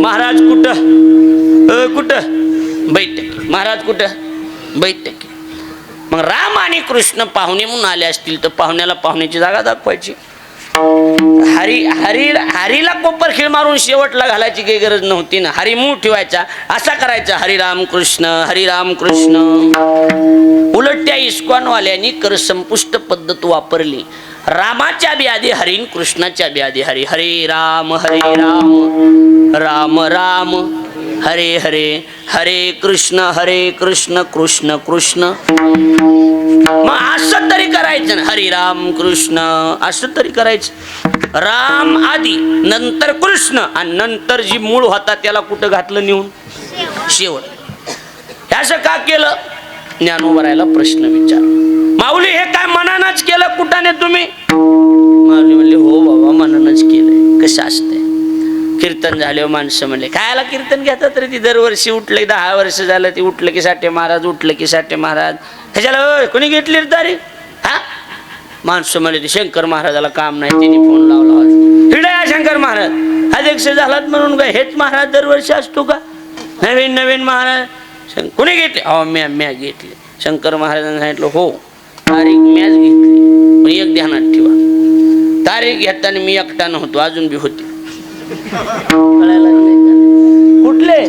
महाराज कुठं कुठं बैठकी? महाराज कुठं बैठकी? मग राम आणि कृष्ण पाहुणे म्हणून आले असतील तर पाहुण्याला पाहुण्याची जागा दाखवायची. हरीला कोपर खीळ मारून शेवटला घालायची काही गरज नव्हती ना. हरी मूळ ठेवायचा, असा करायचा हरिराम कृष्ण हरिराम कृष्ण. उलट त्या इस्कॉनवाल्यांनी करसंपुष्ट पद्धत वापरली. रामाच्या बी आधी हरीन, कृष्णाच्या बी आधी हरी. हरे राम राम राम हरे हरे हरे कृष्ण कृष्ण कृष्ण. मग असं तरी करायचं ना, हरिराम कृष्ण असं तरी करायचं. राम आधी नंतर कृष्ण आणि नंतर जी मूळ होता त्याला कुठं घातलं नेऊन? शेवट. असं का केलं? ज्ञानोबारायला प्रश्न विचार. माऊली हे काय मनानच केलं कुठाने तुम्ही? माऊली म्हणले हो बाबा मनानच केलंय. कसं असतंय? कीर्तन कीर्तन झाले माणसं म्हणले कायला कीर्तन घेतात रे ती दरवर्षी उठले 10 वर्ष झालं ती उठलं की साठे महाराज उठलं की साठे महाराज ह्याच्याला कोणी घेतली रे तारीख हा माणसं म्हणले ते शंकर महाराजाला काम नाही तिने फोन लावला हिडया शंकर महाराज अध्यक्ष झालात म्हणून काय हेच महाराज दरवर्षी असतो का नवीन नवीन महाराज कोणी घेतले अहो म्या घेतले शंकर महाराजांनी सांगितलं हो तारीख मॅच घेतली पण एक ध्यानात ठेवा तारीख घेताना मी एकटा नव्हतो अजून बी होते कळायला लागले का कुठले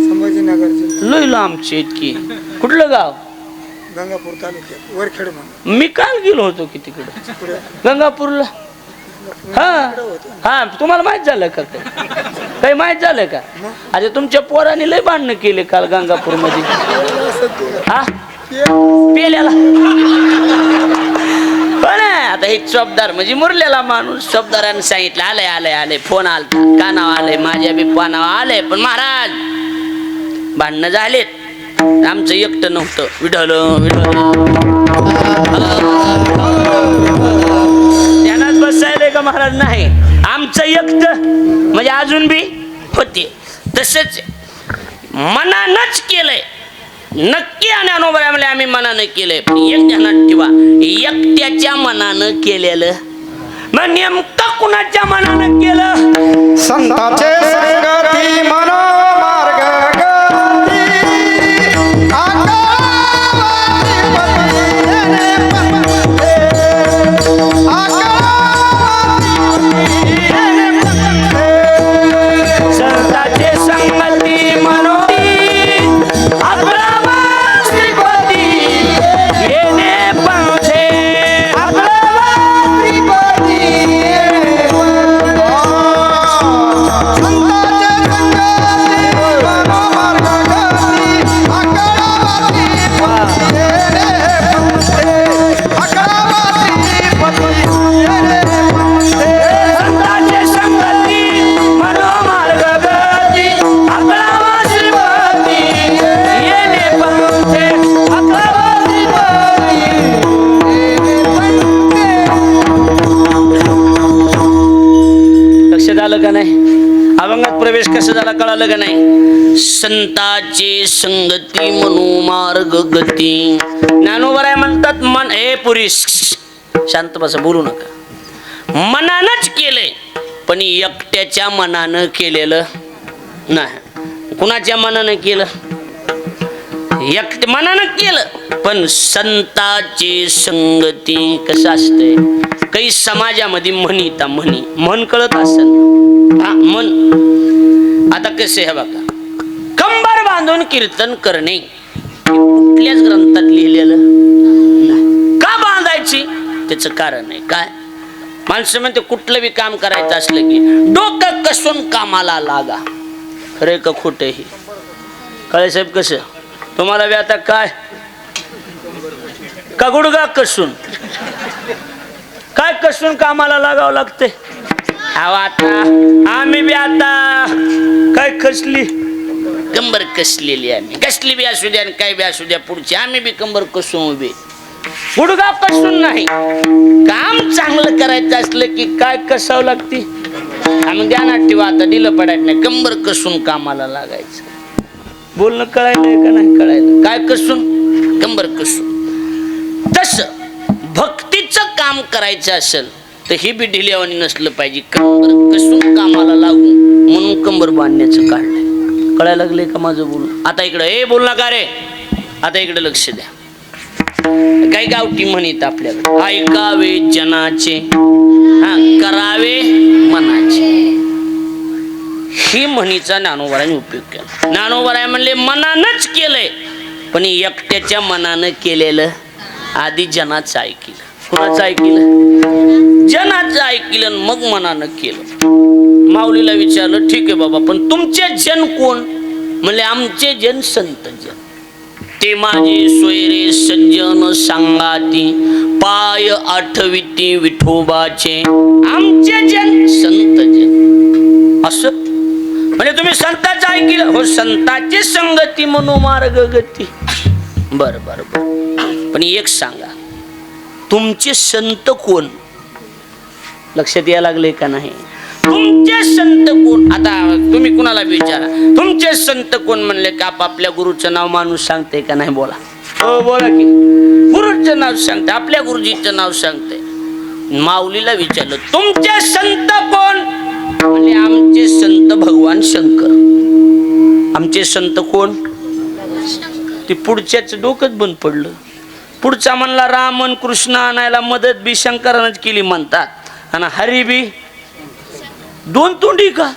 संभाजीनगर लोयलो आमची इतकी कुठलं गाव गंगापूर तालुक्यात वरखेड म्हणून मी काल गेलो होतो की तिकडे गंगापूरला हा हा तुम्हाला माहित झालं का काही माहित झालं का अरे तुमच्या पोराने लय भांडणं केले काल गंगापूर मध्ये हा पेल्याला पण आता हे चौबदार म्हणजे मुरलेला माणूस चौबदाराने सांगितलं आलंय आलंय आलंय फोन आलता कानावर आलंय माझ्या बी पानावर आलंय पण महाराज भांडणं झालेत आमचं एकटं नव्हतं विढल ध्यानात बसायलंय का महाराज नाही आमचं एकटं म्हणजे अजून बी होते तसंच मनानच केलंय नक्की ज्ञानोबा म्हणले आम्ही मनानं केलंय एक ध्यानात ठेवा एकट्याच्या मनानं केलेलं मग नेमकं कुणाच्या मनानं केलं संताचे संगती मनोमार्ग संताचे संगती मनोती का नाही अभंगात प्रवेश कसं झाला कळालं का नाही संताचे संगती मनोमार्ग गती ज्ञानोबा म्हणतात मन हे पुरी शांत बसा बोलू नका मनानच केलंय पण एकट्याच्या मनानं केलेलं नाही कुणाच्या मनानं केलं मनानं केलं पण संताची संगती कसं असतंय काही समाजामध्ये म्हणीता म्हण कळत असेल हा मन आता कसे आहे बघा कंबर बांधून कीर्तन करणे कुठल्याच ग्रंथात लिहिलेलं नाही का बांधायची त्याचं कारण आहे काय माणसं म्हणते कुठलं बी काम करायचं असलं की डोकं कसून कामाला लागा खरे का खोटे ही कळे साहेब कसं तुम्हाला बी आता काय का गुडगा कसून काय कसून कामाला लागावं लागते आता आम्ही बी आता काय कसली कंबर कसलेली आम्ही कसली बी असू द्या काय बी असू द्या पुढची आम्ही बी कंबर कसून उभे गुडगा कसून नाही काम चांगलं करायचं असलं की काय कसावं लागते आम्ही ध्यानात ठेवा आता दिलं पडायचं नाही कंबर कसून कामाला लागायचं बोलणं कळायलंय का नाही कळायलं काय कसून कंबर कसून तसं भक्तीचं काम करायचं असेल तर ही बी ढिल्यावानी नसलं पाहिजे कंबर कसून कामाला लागू म्हणून कंबर बांधण्याचं काढलंय कळायला लागले का माझं बोलून आता इकडं हे बोल नका रे आता इकडे लक्ष द्या काही गावठी म्हणीत आपल्याला ऐकावे जनाचे हा करावे मनाचे ही म्हणीचा ज्ञानोबाराने उपयोग केला ज्ञानोबाराय म्हणले मनानच केलंय पण एकट्याच्या मनानं केलेलं आधी जनाचं ऐकलं कुणाचं ऐकलं जनाचं ऐकलं मग मनानं केलं माऊलीला विचारलं ठीक आहे बाबा पण तुमचे जन कोण म्हणले आमचे जन संत जन ते माझे सोयरे सज्जन सांगाती पाय आठविती विठोबाचे आमचे जन संत जन असं म्हणजे तुम्ही संताचं ऐकलं हो संताची संगती मनोमार्ग गती बर बर बर पण एक सांगा तुमचे संत कोण लक्षात यायला लागले का नाही तुमचे संत कोण? आता तुम्ही कुणाला विचारा तुमचे संत कोण म्हणले की आपापल्या गुरुचं नाव माणूस सांगते का नाही? बोला हो, बोला की. गुरुचं नाव सांगते, आपल्या गुरुजीचं नाव सांगते. माऊलीला विचारलं तुमचे संत कोण? म्हणजे आमचे संत भगवान शंकर. आमचे संत कोण? ते पुढच्याच डोकंच बंद पडलं. पुढचा म्हणला रामन कृष्ण आणायला मदत बी शंकरानंच केली म्हणतात, आणि हरी बी दोन तोंडी का?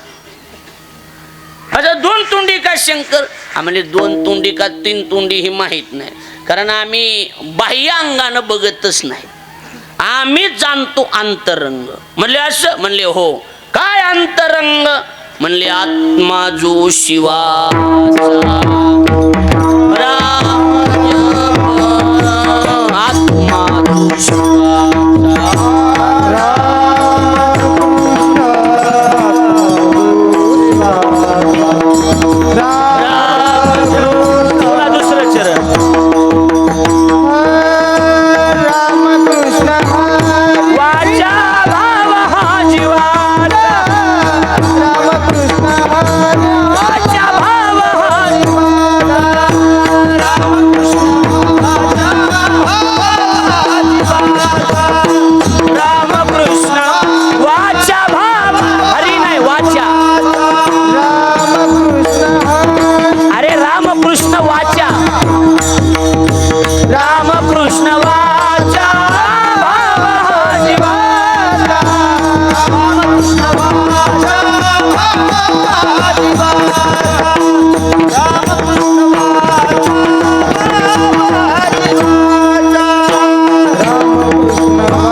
अच्छा, दोन तोंडी का शंकर? आम्हाला दोन तोंडी का तीन तोंडी ही माहित नाही, कारण आम्ही बाह्य अंगानं बघतच नाही, आम्ही जाणतो अंतरंग. म्हणले असं? म्हणले हो. काय अंतरंग? म्हणले आत्मा जो शिवाचा आत्मा जो शिवाचा दुसरं चरण वाचा भाव हा जीवाचा वाचा भाव हा रामकृष्ण वाचा भाव हरी नाही वाचा. अरे रामकृष्ण वाचा, रामकृष्ण वाचा भाव हा जीवाचा. रामकृष्ण वाचा भाव हा जीवाचा. रामकृष्ण वाचा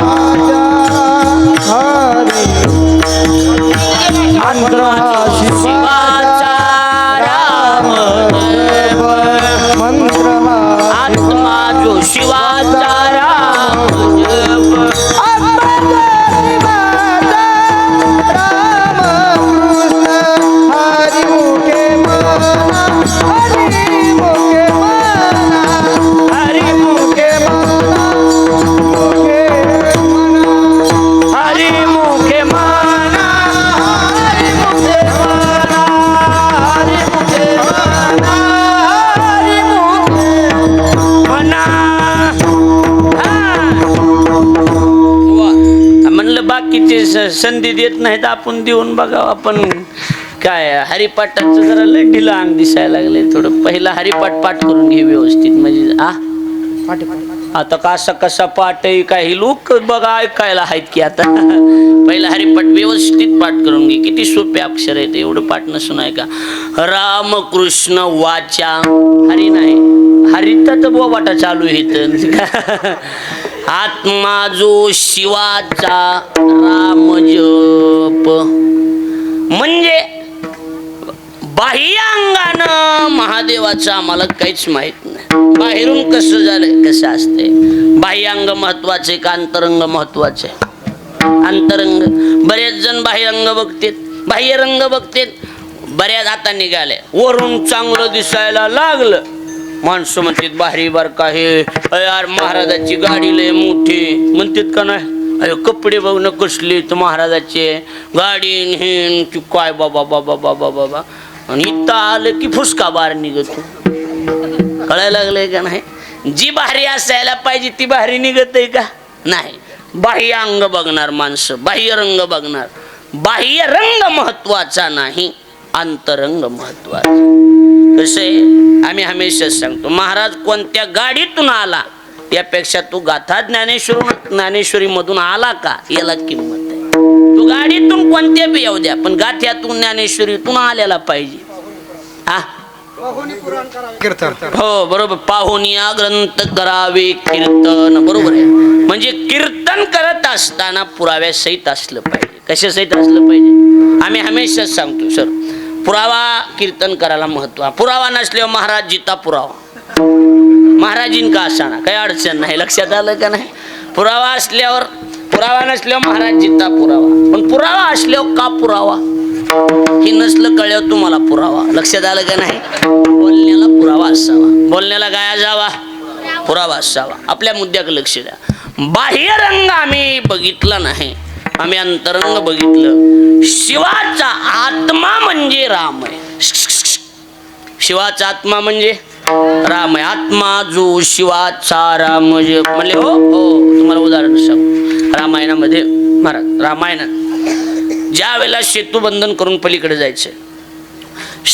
भाव हा जीवाचा. शिवाचा रामदेव आत्मा जो शिवाचा रामदेव. बाकीचे संधी देत नाहीत, आपण देऊन बघावं. आपण काय हरिपाठाचं जरा लय ढिला अंग दिसायला लागले. थोडं पहिला हरिपाठ पाठ करून घे व्यवस्थित. म्हणजे आता कसा कसा पाठ आहे काही लोक बघा ऐकायला आहेत की. आता पहिला हरिपाठ व्यवस्थित पाठ करून घे. किती सोपे अक्षर आहेत, एवढं पाठ नसून आहे का? रामकृष्ण वाचा हरी नाही, हरिता तर बोबाटा चालू आहे. आत्मा जो शिवाचा राम जप. म्हणजे बाह्य अंगानं महादेवाचं आम्हाला काहीच माहित नाही. बाहेरून कसं झालंय, कसं असते. बाह्य अंग महत्वाचे का अंतरंग महत्वाचे? अंतरंग. बरेच जण बाह्य अंग बघतेत, बाह्य रंग बघतेत. बऱ्याच आता निघाले वरून चांगलं दिसायला लागलं, माणसं म्हणतात भारी बार का हे यार महाराजाची गाडी लय मोठी म्हणतात का नाही? अरे कपडे बघणं कसले तर महाराजाचे गाडी हे काय बाबा बाबा बाबा बाबा. आणि इथं आलं की फुसका बार निघतो. कळायला लागलंय का नाही? जी भारी असायला पाहिजे ती भारी निघत आहे का? नाही. बाह्य अंग बघणार माणसं, बाह्य रंग बघणार. बाह्य रंग महत्वाचा नाही, अंतरंग महत्वाचा. कसं आहे, आम्ही हमेशाच सांगतो महाराज कोणत्या गाडीतून आला यापेक्षा तू गाथा ज्ञानेश्वरी मधून आला का याला किंमत आहे. तू गाडीतून कोणत्या बी येऊ द्या, पण गाथ्यातून ज्ञानेश्वरीतून आलेला पाहिजे. हो बरोबर. पाहुनिया ग्रंथ करावे कीर्तन. बरोबर आहे. म्हणजे कीर्तन करत असताना पुराव्यासहित असलं पाहिजे. कशासहित असलं पाहिजे? आम्ही हमेशाच सांगतो सर, पुरावा कीर्तन करायला महत्व. पुरावा नसल्यावर महाराज जिता पुरावा. महाराजीन का असाना काही अडचण नाही. लक्षात आलं का नाही? पुरावा असल्यावर, पुरावा नसल्यावर महाराज जिता पुरावा. पण पुरावा असल्यावर का पुरावा हे नसलं कळल्यावर तुम्हाला पुरावा. लक्षात आलं का नाही? बोलण्याला पुरावा असावा, बोलण्याला गाया जावा पुरावा असावा. आपल्या मुद्द्याकडे लक्ष द्या. बाह्य रंग आम्ही बघितला नाही आम्ही अंतरंग बघितलं. शिवाचा आत्मा म्हणजे राम आहे. शिवाचा आत्मा म्हणजे राम आहे. आत्मा जो शिवाचा राम म्हणले. हो हो, तुम्हाला उदाहरण सांगू. रामायणामध्ये महाराज, रामायणात ज्या वेळेला सेतुबंधन करून पलीकडे जायचं,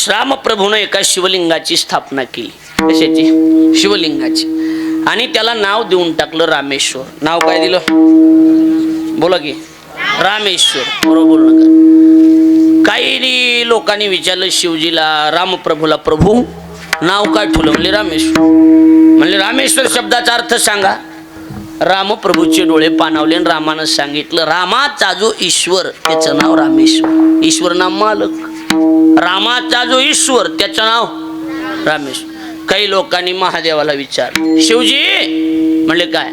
रामप्रभूनं एका शिवलिंगाची स्थापना केली. कशाची? शिवलिंगाची. आणि त्याला नाव देऊन टाकलं रामेश्वर. नाव काय दिलं? बोला की. रामेश्वर. बरोबर बोलू नका. काही लोकांनी विचारलं शिवजीला, रामप्रभूला, प्रभू नाव काय ठेवलं? म्हणले रामेश्वर. म्हणले रामेश्वर शब्दाचा अर्थ सांगा. रामप्रभूचे डोळे पाणावले आणि रामानं सांगितलं, रामाचा जो ईश्वर त्याचं नाव रामेश्वर. ईश्वर नाम मालक. रामाचा जो ईश्वर त्याचं नाव रामेश्वर. काही लोकांनी महादेवाला विचारलं, शिवजी म्हणले काय?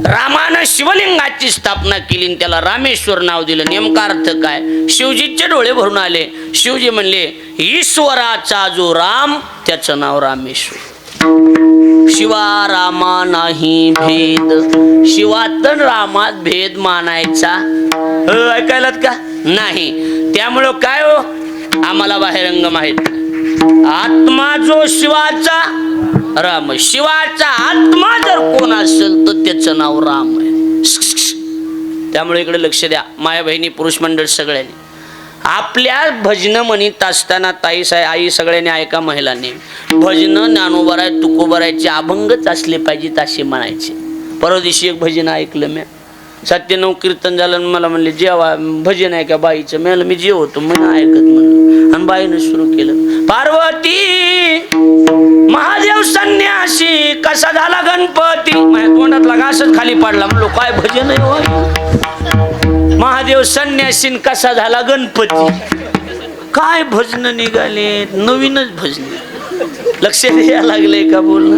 रामानं शिवलिंगाची स्थापना केली आणि त्याला रामेश्वर नाव दिलं, नेमका अर्थ काय? शिवजीचे डोळे भरून आले. शिवजी म्हणले, ईश्वराचा जो राम त्याचं नाव रामेश्वर. शिवा रामा नाही भेद. शिवात रामात भेद मानायचा ऐकायलात का? नाही. त्यामुळं काय हो, आम्हाला बाहेरंग माहित. आत्मा जो शिवाचा राम. शिवाचा आत्मा जर कोण असेल तर त्याचं नाव राम आहे. त्यामुळे इकडे लक्ष द्या माया बहिणी, पुरुष मंडळ सगळ्यांनी. आपल्या भजन म्हणत असताना ताई आई सगळ्यांनी ऐका, महिलांनी भजन ज्ञानोबराय तुकोबरायचे अभंगच असले पाहिजेत असे म्हणायचे. परवा दिवशी एक भजन ऐकलं मी. 7-9 कीर्तन झालं. मला म्हणले जेवा भजन आहे का बाईचं? मी मी जेवतो मी ऐकत म्हणलं. आणि बाईनं सुरू केलं, पार्वती महादेव संन्यासी कसा झाला गणपती. माझ्या तोंडातला घासच खाली पडला. म्हणलो काय भजन आहे हो? महादेव संन्यासीन कसा झाला गणपती. काय भजन निघाले, नवीनच भजन. लक्ष द्यायला लागले का बोलणं?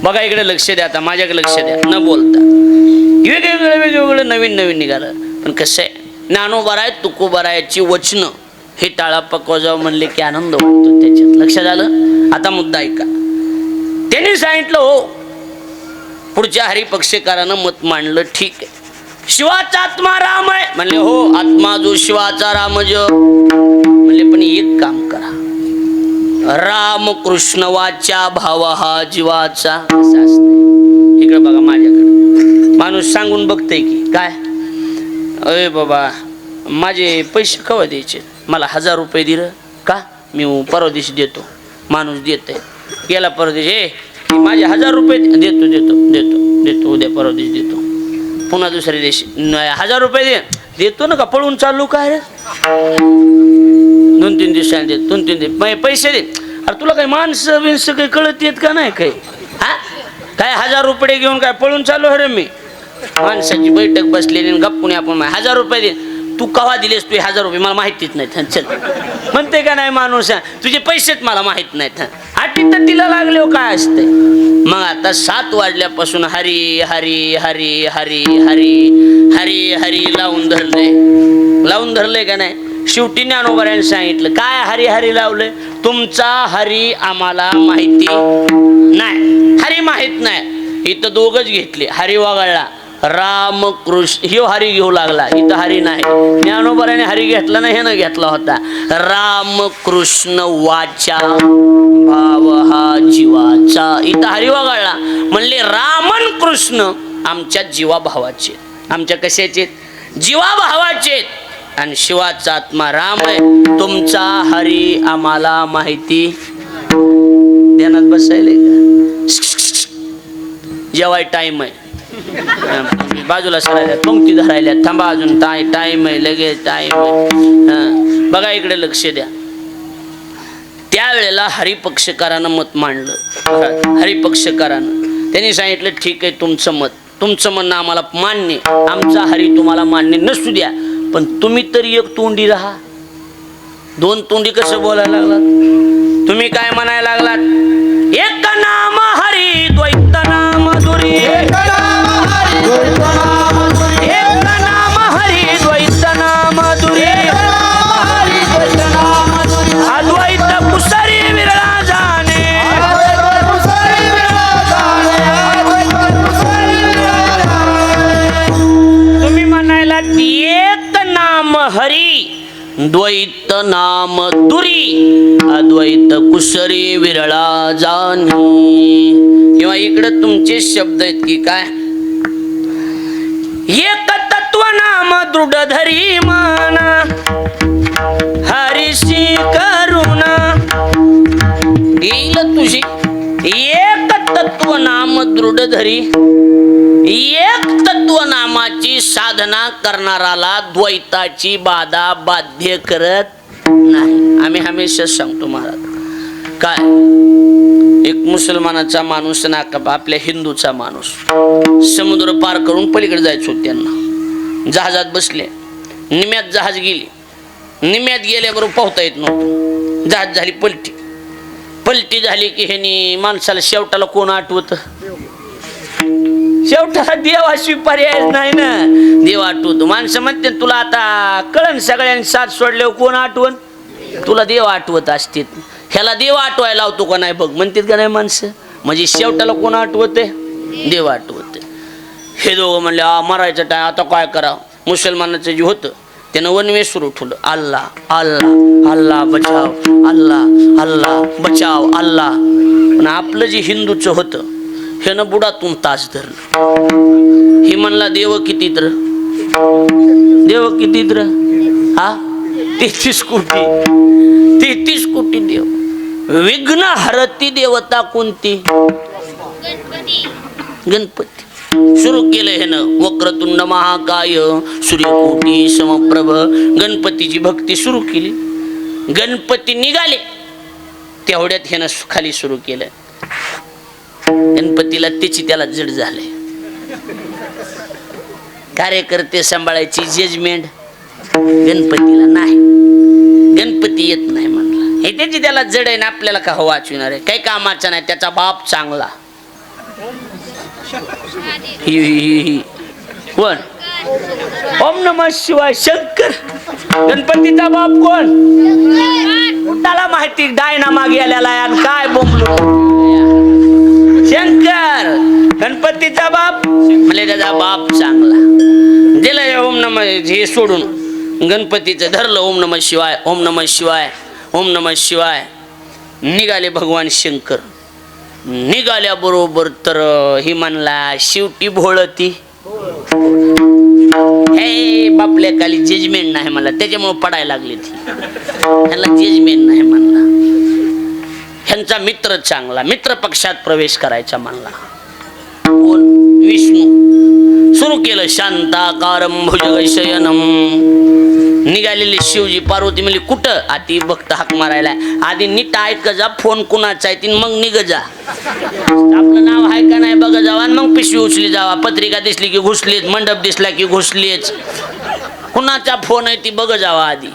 बघा इकडे लक्ष द्या. आता माझ्याकडे लक्ष द्या, न बोलता. वेगवेगळं नवीन निघालं. पण कसं आहे, ज्ञानोबराय तुकोबरायची वचनं हे टाळा पकवा जावं म्हणले की आनंद वाटतो त्याच्यात. लक्षात आलं? आता मुद्दा ऐका. त्यांनी सांगितलं हो, पुढच्या हरिपक्षकारानं मत मांडलं, ठीक आहे शिवाचा आत्मा राम आहे. म्हणले हो, आत्मा जो शिवाचा राम जो. म्हणले पण एक काम करा, राम कृष्ण वाचा भाव हा जीवाचा. असं असतं. इकडे बघा माझ्याकडे. माणूस सांगून बघतय की काय, अरे बाबा माझे पैसे केव्हा द्यायचे? मला 1000 रुपये दिलं का? मी परवा दिवशी देतो. माणूस देत आहे. गेला परवा दिवशी, माझे 1000 रुपये देतो देतो देतो देतो उद्या परवा दिवशी देतो. पुन्हा दुसऱ्या दिवशी 1000 रुपये देतो ना का पळून चालू काय रे? 2-3 दिवसांनी देतो. 2-3 दिवस पैसे दे. अरे तुला काही माणसं बिनसं काही कळत येत का नाही काही? हा काय 1000 रुपये घेऊन काय पळून चालू अरे मी? माणसाची बैठक बसलेली गप्पून आपण 1000 रुपये दे. तू कवा दिलेस तू 1000 रुपये? मला माहितीच नाहीत. चल म्हणते का नाही माणूस, तुझे पैसेच मला माहित नाहीत. हाटी तर तिला लागले काय असते. मग आता 7 वाजल्यापासून हरी हरी हरी हरी हरी हरी हरी लावून धरले का नाही? शेवटी ज्ञानोबराने सांगितलं, काय हरी हरी लावलंय? तुमचा हरी आम्हाला माहिती नाही. हरी माहित नाही. इथं दोघच घेतले. हरी वगळला, राम कृष्ण ह्यो हरी घेऊ लागला. इथं हरी नाही. ज्ञानोबराने हरी घेतला नाही, हे न घेतला होता. राम कृष्ण वाचा भाव हा जीवाचा. इथं हरी वगळला. म्हणले रामन कृष्ण आमच्या जीवा भावाचे, आमच्या कशाचे? जीवा भावाचे. आणि शिवाचा आत्मा राम आहे. तुमचा हरी आम्हाला माहिती. ध्यानात बसायले का? जेवाय टाइम आहे. बाजूला सरायला पंक्ती धरायला थांबा, अजून टाइम आहे, लगेच टाइम आहे. बघा इकडे लक्ष द्या. त्यावेळेला हरिपक्षकारानं मत मांडलं. हरिपक्षकारानं त्यांनी सांगितलं, ठीक आहे तुमचं म्हणणं आम्हाला मान्य. आमचा हरी तुम्हाला मान्य नसू द्या, पण तुम्ही तरी एक तोंडी राहा. 2 तोंडी कसं बोलायला लागलात? तुम्ही काय म्हणायला लागलात? एक नाम हरी द्वैत नाम दुरी. एक नाम हरी द्वैत नाम दुरी. अद्वैत कुसरी विरळा जाणे. तुम्ही म्हणायला ती द्वैत नाम दुरी अद्वैत कुसरी विरळा जाणी. किंवा इकडे तुमचे शब्द आहेत की काय, एक तत्व नाम दृढ धरी माना हरिशी करुणा. येईल तुझी एक तत्व नाम दृढ धरी, एक तत्व नामाची साधना करणाराला द्वैताची बाधा बाध्य करत नाही. आम्ही हमेशा सांगतो महाराज, काय एक मुसलमानाचा माणूस ना आपल्या हिंदूचा माणूस समुद्र पार करून पलीकडे जायचं होतं त्यांना. जहाजात बसले, निम्यात जहाज गेली, निम्यात गेल्याबरोबर पोहता येत नव्हतं. जहाज झाली पलटी, पलटी झाली की ह्यानी माणसाला शेवटाला कोण आठवत, शेवटाला देवाशी पर्याय नाही ना. देव आठवतो. माणसं म्हणते तुला आता कळण सगळ्यांनी साथ सोडल्यावर कोण आठवण, तुला देव आठवत असते. ह्याला देव आठवायला लावतो का नाही बघ म्हणतात का नाही माणसं. म्हणजे शेवटाला कोण आठवते, देव आठवते. हे दोघं म्हणले मरायचं टाय आता काय करावं. मुसलमानाचं जे होतं त्यानं वनवे सुरू ठेवलं, अल्लाह अल्लाह अल्लाह बचाव, अल्लाह अल्लाह बचाव अल्लाह. पण आपलं जे हिंदूचं होतं ह्यानं बुडातून तास धरलं. हे म्हणला देव किती तर, देव किती तर, हा 33 कोटी, 33 कोटी देव. विघ्न हरती देवता कोणती, गणपती. सुरू केलं हे ना, वक्रतुंड महाकाय सूर्यकोटी समप्रभ. गणपतीची भक्ती सुरू केली. गणपती निघाले तेवढ्यात हे ना खाली सुरू केलं. गणपतीला त्याला जड झाले. कार्यकर्ते सांभाळायची जजमेंट गणपतीला नाही, गणपती येत नाही म्हणला. हे त्याची त्याला जड आहे ना, आपल्याला का वाचविणार आहे, काही कामाचा नाही. त्याचा बाप चांगला. कोण, ओम नमः शिवाय शंकर. गणपतीचा बाप कोण, त्याला माहिती डायनामा गेलेला आहे काय बोंबलो. शंकर गणपतीचा बाप म्हणजे त्याचा बाप चांगला. दिलं ओम नमः हे सोडून गणपतीचं धरलं. ओम नमः शिवाय, ओम नमः शिवाय, ओम नमः शिवाय. निघाले भगवान शंकर. निघाल्याबरोबर तर ही म्हणला शेवटी भोळती. हे बापल्या खाली जजमेंट नाही म्हणला, त्याच्यामुळे पडायला लागली ती. ह्याला जजमेंट नाही म्हणला. ह्यांचा मित्र चांगला, मित्र पक्षात प्रवेश करायचा म्हणला. कोण, विष्णू. सुरू केलं शांताकारं भुजगशयनम. निघालेले शिवजी पार्वती म्हणली कुठं. आधी भक्त हाक मारायला, आधी नीट ऐक जा फोन कुणाचा आहे ती, मग निघ जा. आपलं नाव आहे का नाही बघ जावा, मग पिशवी उचली जावा. पत्रिका दिसली की घुसलीच, मंडप दिसला की घुसलीच. कुणाचा फोन आहे ती बघ जावा आधी.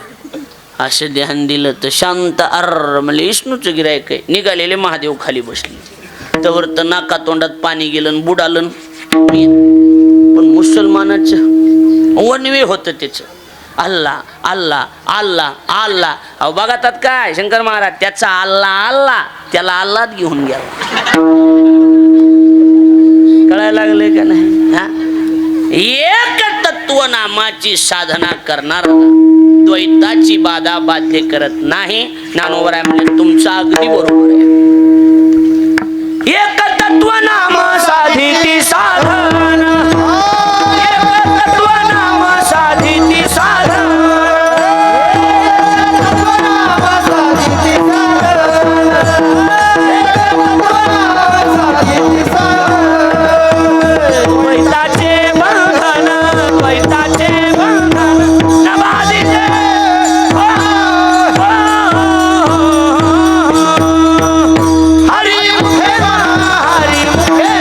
असं ध्यान दिलं तर शांत अर्र म्हणजे विष्णूचं गिरायक आहे. निघालेले महादेव खाली बसले. तवर तर नाका तोंडात पाणी गेलं, बुडालं. पण मुसलमानाचं वनवे होतं त्याचं, अल्लाह अल्लाह अल्लाह अल्लाह. अहो बघतात काय शंकर महाराज, त्याचा अल्लाह अल्लाह त्याला अल्लात घेऊन गेला. कळायला लागले का नाही. हा, एक तत्व नामाची साधना करणार द्वैताची बाधा बाध्य करत नाही. ज्ञानोबराय म्हणजे तुमचं अगदी बरोबर आहे. एक तत्व नाम साधिती साधन, एक तत्व नाम साधिती साधन. द्वैताचे बंधन, द्वैताचे बंधन नबाधिते. हरी मुखे हरी मुखे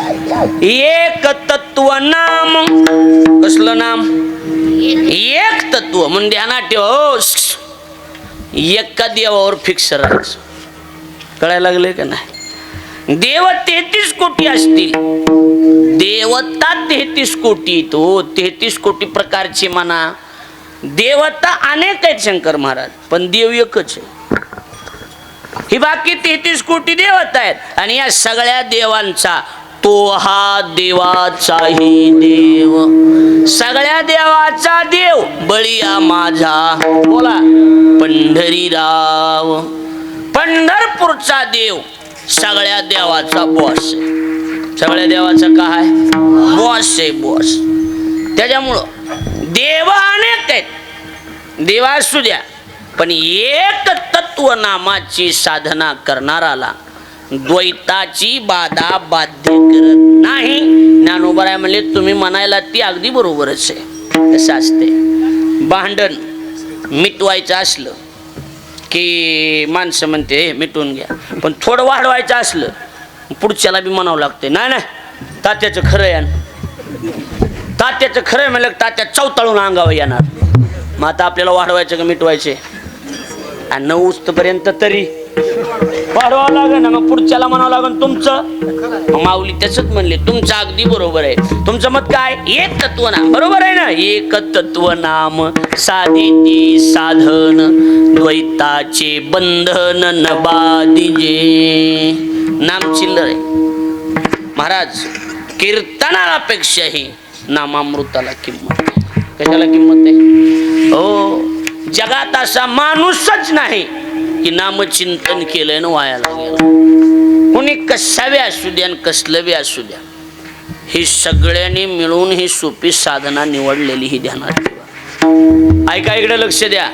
एक तत्व नाम. कसलं नाम? एक तत्व. म्हणून ध्यानात ठेवा हो, एका देवावर फिक्स राहायचं. कळायला लागले का नाही? देव 33 कोटी असतील, देवता 33 कोटी. तो 33 कोटी प्रकारची म्हणा, देवता अनेक आहेत शंकर महाराज, पण देव एकच आहे. ही बाकी 33 कोटी देवता आहेत आणि या सगळ्या देवांचा तो हा देवाचाही देव. सगळ्या देवाचा देव बळीया माझा. बोला पंढरीराव. पंढरपूरचा देव सगळ्या देवाचा बॉस आहे. सगळ्या देवाचा काय? बॉस आहे, बॉस. त्याच्यामुळं देव अनेक आहेत, देवा असू द्या, पण एक तत्व नामाची साधना करणाराला द्वैताची बाधा बाध्य करत नाही. ज्ञानोबराय म्हणले तुम्ही म्हणायला ती अगदी बरोबरच आहे. कसं असते, भांडण मिटवायचं असलं की माणसं म्हणते हे मिटवून घ्या, पण थोडं वाढवायचं असलं पुढच्याला बी म्हणावं लागते. नाही नाही तात्याचं खरं आहे, तात्याचं खरं आहे म्हणलं तात्या चौताळून अंगावर येणार. मग आता आपल्याला वाढवायचं का मिटवायचे? आणि 9 पर्यंत तरी वाढवावं लागेल ना, मग पुढच्याला म्हणावं लागेल तुमचं. माऊली त्याच म्हणले तुमचं अगदी बरोबर आहे. तुमचं मत काय? एक तत्व नाम. बरोबर आहे ना? एक तत्व नाम साधिती साधन द्वैताचे बंधन न बाधिजे. नाम चिल्लर आहे महाराज. कीर्तनापेक्षाही नामामृताला किंमत. कशाला किंमत आहे? हो, जगात असा माणूसच नाही की नामचिंतन केलं ना वायाला गेलं. कोणी कसावे असू द्या आणि कसलं बी असू द्या, ही सगळ्यांनी मिळून ही सोपी साधना निवडलेली ही ध्यानात ठेवा. ऐका, इकडे लक्ष द्या.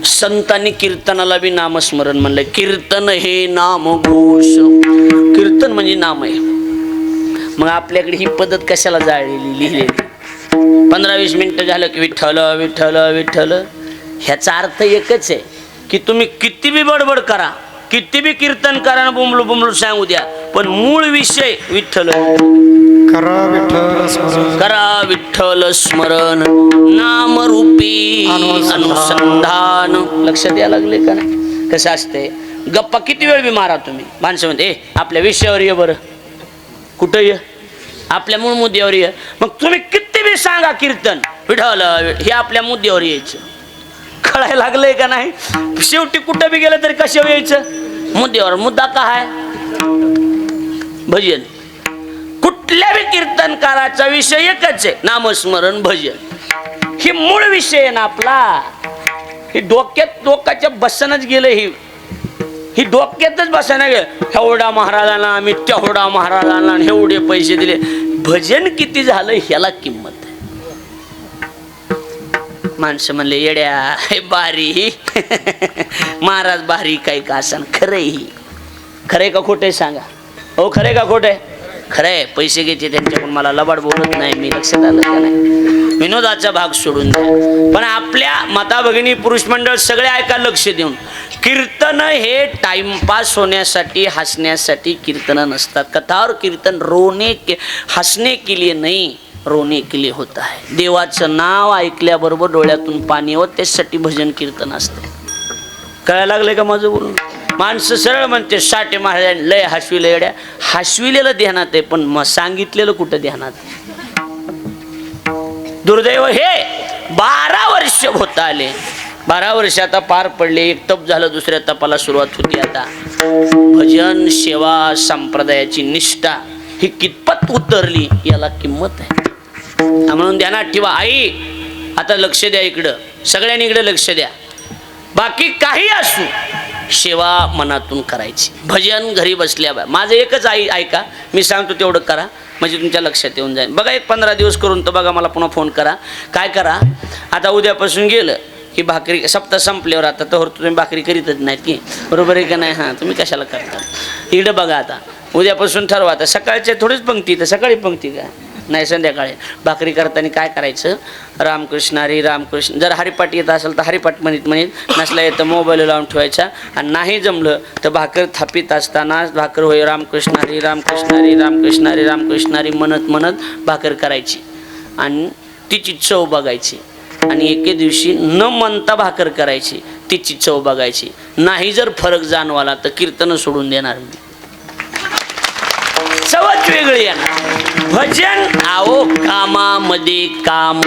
संतांनी कीर्तनाला बी नामस्मरण म्हणलंय. कीर्तन हे नामघोष. कीर्तन म्हणजे नाम आहे. मग आपल्याकडे ही पद्धत कशाला जाळलेली लिहिलेली? 15-20 मिनिटं झालं की विठ्ठल विठ्ठल विठ्ठल. ह्याचा अर्थ एकच आहे की तुम्ही किती बी बडबड करा, किती बी कीर्तन करा, बुमलू बुमलू सांगू द्या, पण मूळ विषय विठ्ठल. करा विठ्ठल स्मरण, करा विठ्ठल स्मरण, नामरूपी अनुसंधान. लक्ष द्यायला लागले का नाही? कसं असते, गप्पा किती वेळ बी मारा तुम्ही, माणसं म्हणते आपल्या विषयावर ये बरं. कुठं ये? आपल्या मूळ मुद्द्यावर ये. मग तुम्ही किती बी सांगा कीर्तन विठ्ठल, हे आपल्या मुद्द्यावर यायचं. कळायला लागलंय का नाही? शेवटी कुठं बी गेलं तरी कशावर यायचं? मुद्द्यावर. मुद्दा काय? भजन. कुठल्या बी कीर्तनकाराचा विषय एकच आहे, नामस्मरण भजन. हे मूळ विषय आहे ना आपला. हे डोक्याच्या बसनच गेलं. ही डोक्यातच बसायला गेलं. एवढा महाराजांना आम्ही, तेवढा महाराजांना एवढे पैसे दिले. भजन किती झालं ह्याला किंमत आहे. माणसं म्हणले येड्या हे बारी महाराज बारी काही का असं. खरंय ही? खरंय का खोटं सांगा हो? खरंय का खोटं? खरंय. पैसे घ्यायचे त्यांच्याकडून, मला लबाड बोलत नाही मी. लक्षात आलं का नाही? विनोदाचा भाग सोडून द्या. पण आपल्या माता भगिनी पुरुष मंडळ सगळे ऐका लक्ष देऊन. कीर्तन हे टाइमपास होण्यासाठी, हसण्यासाठी कीर्तन नसतात. कथावर कीर्तन हसने के लिए नहीं, रोने के लिए होता है. देवाचं नाव ऐकल्याबरोबर डोळ्यातून पाणी येतं, त्यासाठी भजन कीर्तन असते. कळायला लागले का माझं बोलून? माणसं सरळ म्हणते साठे महाराज लय हसविले. येड्या हसविलेलं ध्यानात आहे, पण मग सांगितलेलं कुठं ध्यानात? दुर्दैव हे 12 वर्ष होत आले. 12 वर्ष आता पार पडले. एक तप झालं, दुसऱ्या तपाला सुरुवात होती. आता भजन सेवा संप्रदायाची निष्ठा ही कितपत उतरली याला किंमत आहे. म्हणून ध्यानात ठेवा. आई आता लक्ष द्या, इकडं सगळ्यांनी इकडे लक्ष द्या. बाकी काही असू, सेवा मनातून करायची. भजन घरी बसल्या. माझं एकच आई ऐका, मी सांगतो तेवढं करा, म्हणजे तुमच्या लक्षात येऊन जाईल. बघा एक 15 दिवस करून तर बघा, मला पुन्हा फोन करा. काय करा, आता उद्यापासून गेलं की भाकरी सप्ताह संपल्यावर आता तर तुम्ही भाकरी करीतच नाहीत की, बरोबर आहे का नाही? हां, तुम्ही कशाला करता? इकडं बघा, आता उद्यापासून ठरवा. आता सकाळच्या थोडीच पंक्ती, तर सकाळी पंक्ती का नाही संध्याकाळी भाकरी करताना काय करायचं, रामकृष्ण हरी रामकृष्ण. जर हरिपाठ येत असेल तर हरिपाठ म्हणत नसला येतं मोबाईल लावून ठेवायचा. आणि नाही जमलं तर भाकर थापीत असताना भाकर होय रामकृष्ण हरी रामकृष्ण हरी रामकृष्ण हरी रामकृष्ण हरी म्हणत म्हणत भाकर करायची आणि तिची चव बघायची. आणि एके दिवशी न म्हणता भाकर करायची, तिची चव बघायची. नाही जर फरक जाणवाला तर कीर्तन सोडून देणार मी. चवच वेगळी आहे. भजन आओ कामामध्ये काम,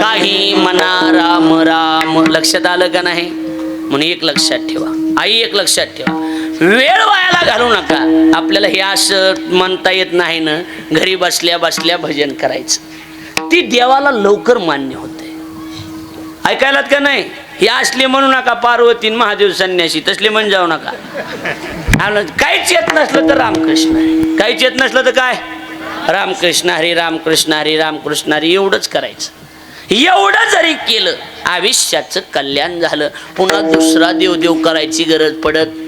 काही मना राम राम. लक्षात आलं का नाही? म्हणून एक लक्षात ठेवा आई, एक लक्षात ठेवा, वेळ वायाला घालू नका. आपल्याला हे असं म्हणता येत नाही ना, घरी बसल्या बसल्या भजन करायचं, ती देवाला लवकर मान्य होते. ऐकायलात का नाही? हे असले म्हणू नका पार्वती महादेव संन्यासी तसले म्हण जाऊ नका. काहीच येत नसलं तर रामकृष्ण हरी, काहीच येत नसलं तर काय रामकृष्ण हरी रामकृष्ण हरी रामकृष्ण हरी एवढंच करायचं. एवढं जरी केलं आयुष्याचं कल्याण झालं. पुन्हा दुसरा देवदेव करायची गरज पडत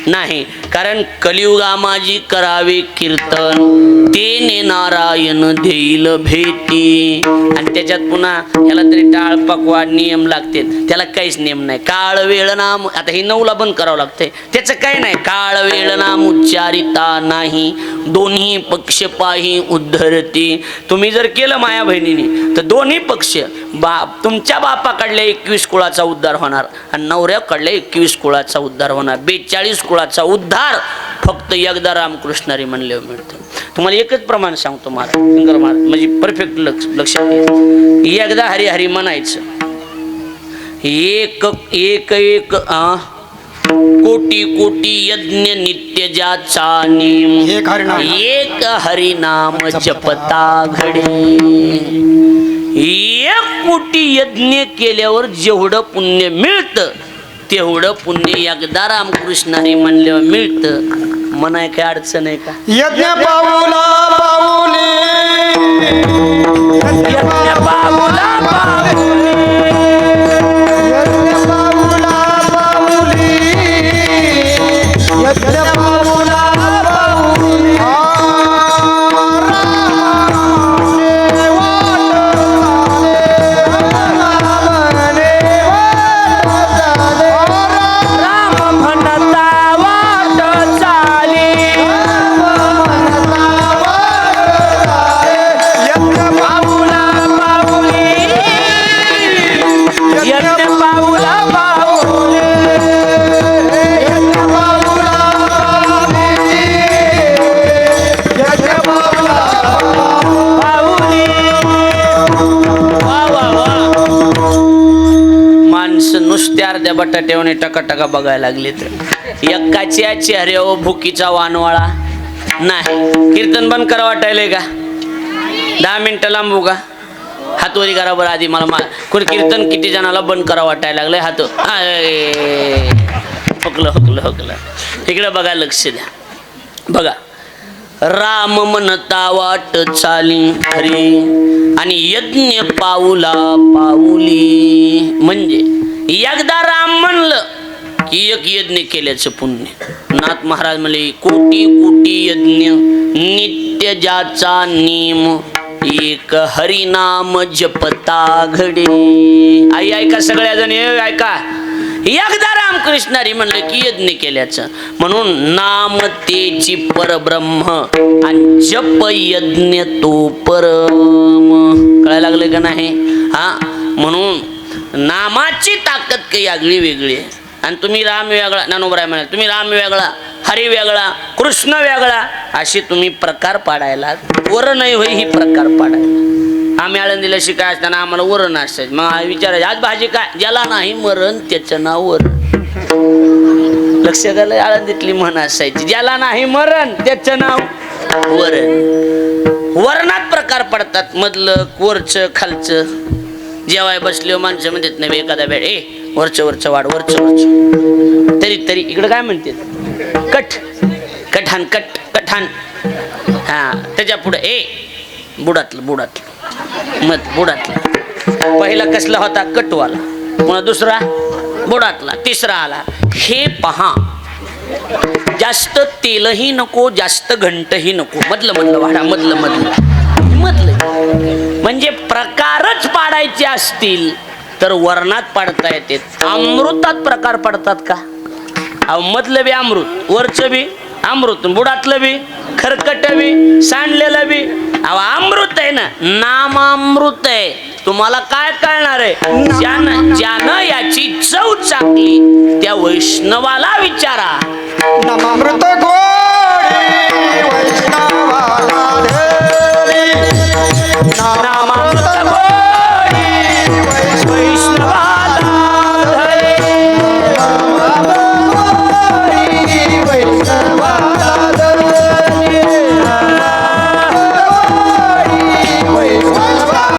नाही. कारण कलियुगामाजी करावे कीर्तन, तेने नारायण देईल भेटी. आणि त्याच्यात पुन्हा ह्याला तरी टाळ पकवा नियम लागते, त्याला काहीच नियम नाही. काळ वेळ नाम, आता हे 9ला बंद करावं लागतंय, त्याचं काही नाही. काळ वेळ नाम उच्चारिता नाही, दोन्ही पक्ष पाही उद्धरती. तुम्ही जर केलं माया बहिणीने तर दोन्ही पक्ष तुमच्या बापाकडल्या 21 कुळाचा उद्धार होणार आणि नवऱ्याकडल्या 21 कुळाचा उद्धार होणार. 42 कुळाचा उद्धार फक्त एकदा रामकृष्ण हरी म्हणल्यावर मिळतं. तुम्हाला एकच प्रमाण सांगतो महाराज शंकर महाराज, म्हणजे परफेक्ट लक्षात घ्या. एकदा हरी हरी म्हणायचं, एक एक एक कोटी कोटी यज्ञ नित्य ज्याचा नेम, एक हरिनाम जपता घडे. 1 कोटी यज्ञ केल्यावर जेवढं पुण्य मिळतं तेवढं पुण्य एकदा रामकृष्ण हरी म्हणल्यावर मिळतं. म्हणाय काय अडचण आहे का? यज्ञ पाऊला पाऊली, यज्ञ पाऊला पाऊली, यज्ञ पाऊला पाऊली, यज्ञ पाऊला पाऊली. राम म्हणता वाट चाली, यज्ञ पाऊला पाऊली, यज्ञ पाऊला पाऊली, यज्ञ पाऊला पाऊली, यज्ञ पाऊला पाऊली. वा वा वा. माणसं नुसत्या अर्ध्या बटाट्याने टकाटका बघायला लागले तर एकाच्या चेहऱ्यावर भुकीचा वानवाळा नाही. कीर्तन बंद करा वाटायलंय का? 10 मिनिटं लांबू का? हातवरी करा बरं आधी. मला कोणी कीर्तन किती जणाला बंद करा वाटायला लागलंय हात. हकलं हकलं हकलं. इकडे बघा, लक्ष द्या. बघा, राम म्हणता वाट चाली हरी आणि यज्ञ पाऊला पाऊली. म्हणजे एकदा राम म्हणलं की एक यज्ञ केल्याचं पुण्य. नाथ महाराज म्हणले कोटी कोटी यज्ञ नित्य ज्याचा नेम, एक हरिनाम जपता घडे. आई ऐका सगळ्याजण ऐका. एकदा रामकृष्ण हरी म्हणलं की यज्ञ केल्याचं. म्हणून नाम तेची परब्रह्म आणि जप यज्ञ तो परम. कळायला लागले का नाही? हा, म्हणून नामाची ताकद काही आगळी वेगळी आहे. आणि तुम्ही राम वेगळा, ज्ञानोबराय म्हणाल तुम्ही राम वेगळा, हरी वेगळा, कृष्ण वेगळा, असे तुम्ही प्रकार पाडायला वर नाही होई ही प्रकार पाडायला. आम्ही आळंदीला शिकाय असताना आम्हाला वरण असायचं. मग विचारायचं आज भाजी काय? ज्याला नाही मरण त्याचं नाव वरण. लक्षात आलं? आळंदीतली म्हण असायची, ज्याला नाही मरण त्याचं नाव वरण. वरणात प्रकार पडतात, मधलं वरचं खालचं. जेवाय बसले माणसं म्हणतात नाही एखादा बेड ए वरचं वरचं वाढ, वरचं वरचं. तरी इकडं काय म्हणते? कठ कठान कट कठान. हा, त्याच्या पुढे ए बुडातलं बुडातलं मत बुडातलं. पहिला कसला होता? कटवाला. पुन्हा दुसरा बुडातला, तिसरा आला. हे पहा, जास्त तेलही नको, जास्त घंटही नको, मधलं मधलं वाढा, मधलं मधलं. हिंमत म्हणजे प्रकारच पाडायचे असतील तर वर्णात पाडता येते. अमृतात प्रकार पडतात का? अहो मधलं बी अमृत, वरचं बी अमृत, बुडातलं बी, खरकट बी, सांडलेलं बी. अहो अमृत आहे ना, नामामृत आहे. तुम्हाला काय कळणार आहे? ज्यानं याची चव चाकली त्या वैष्णवाला विचारा. नामामृत गोडी वैष्णवाला धरी. नामामृत गोडी वैष्णवाला धरी.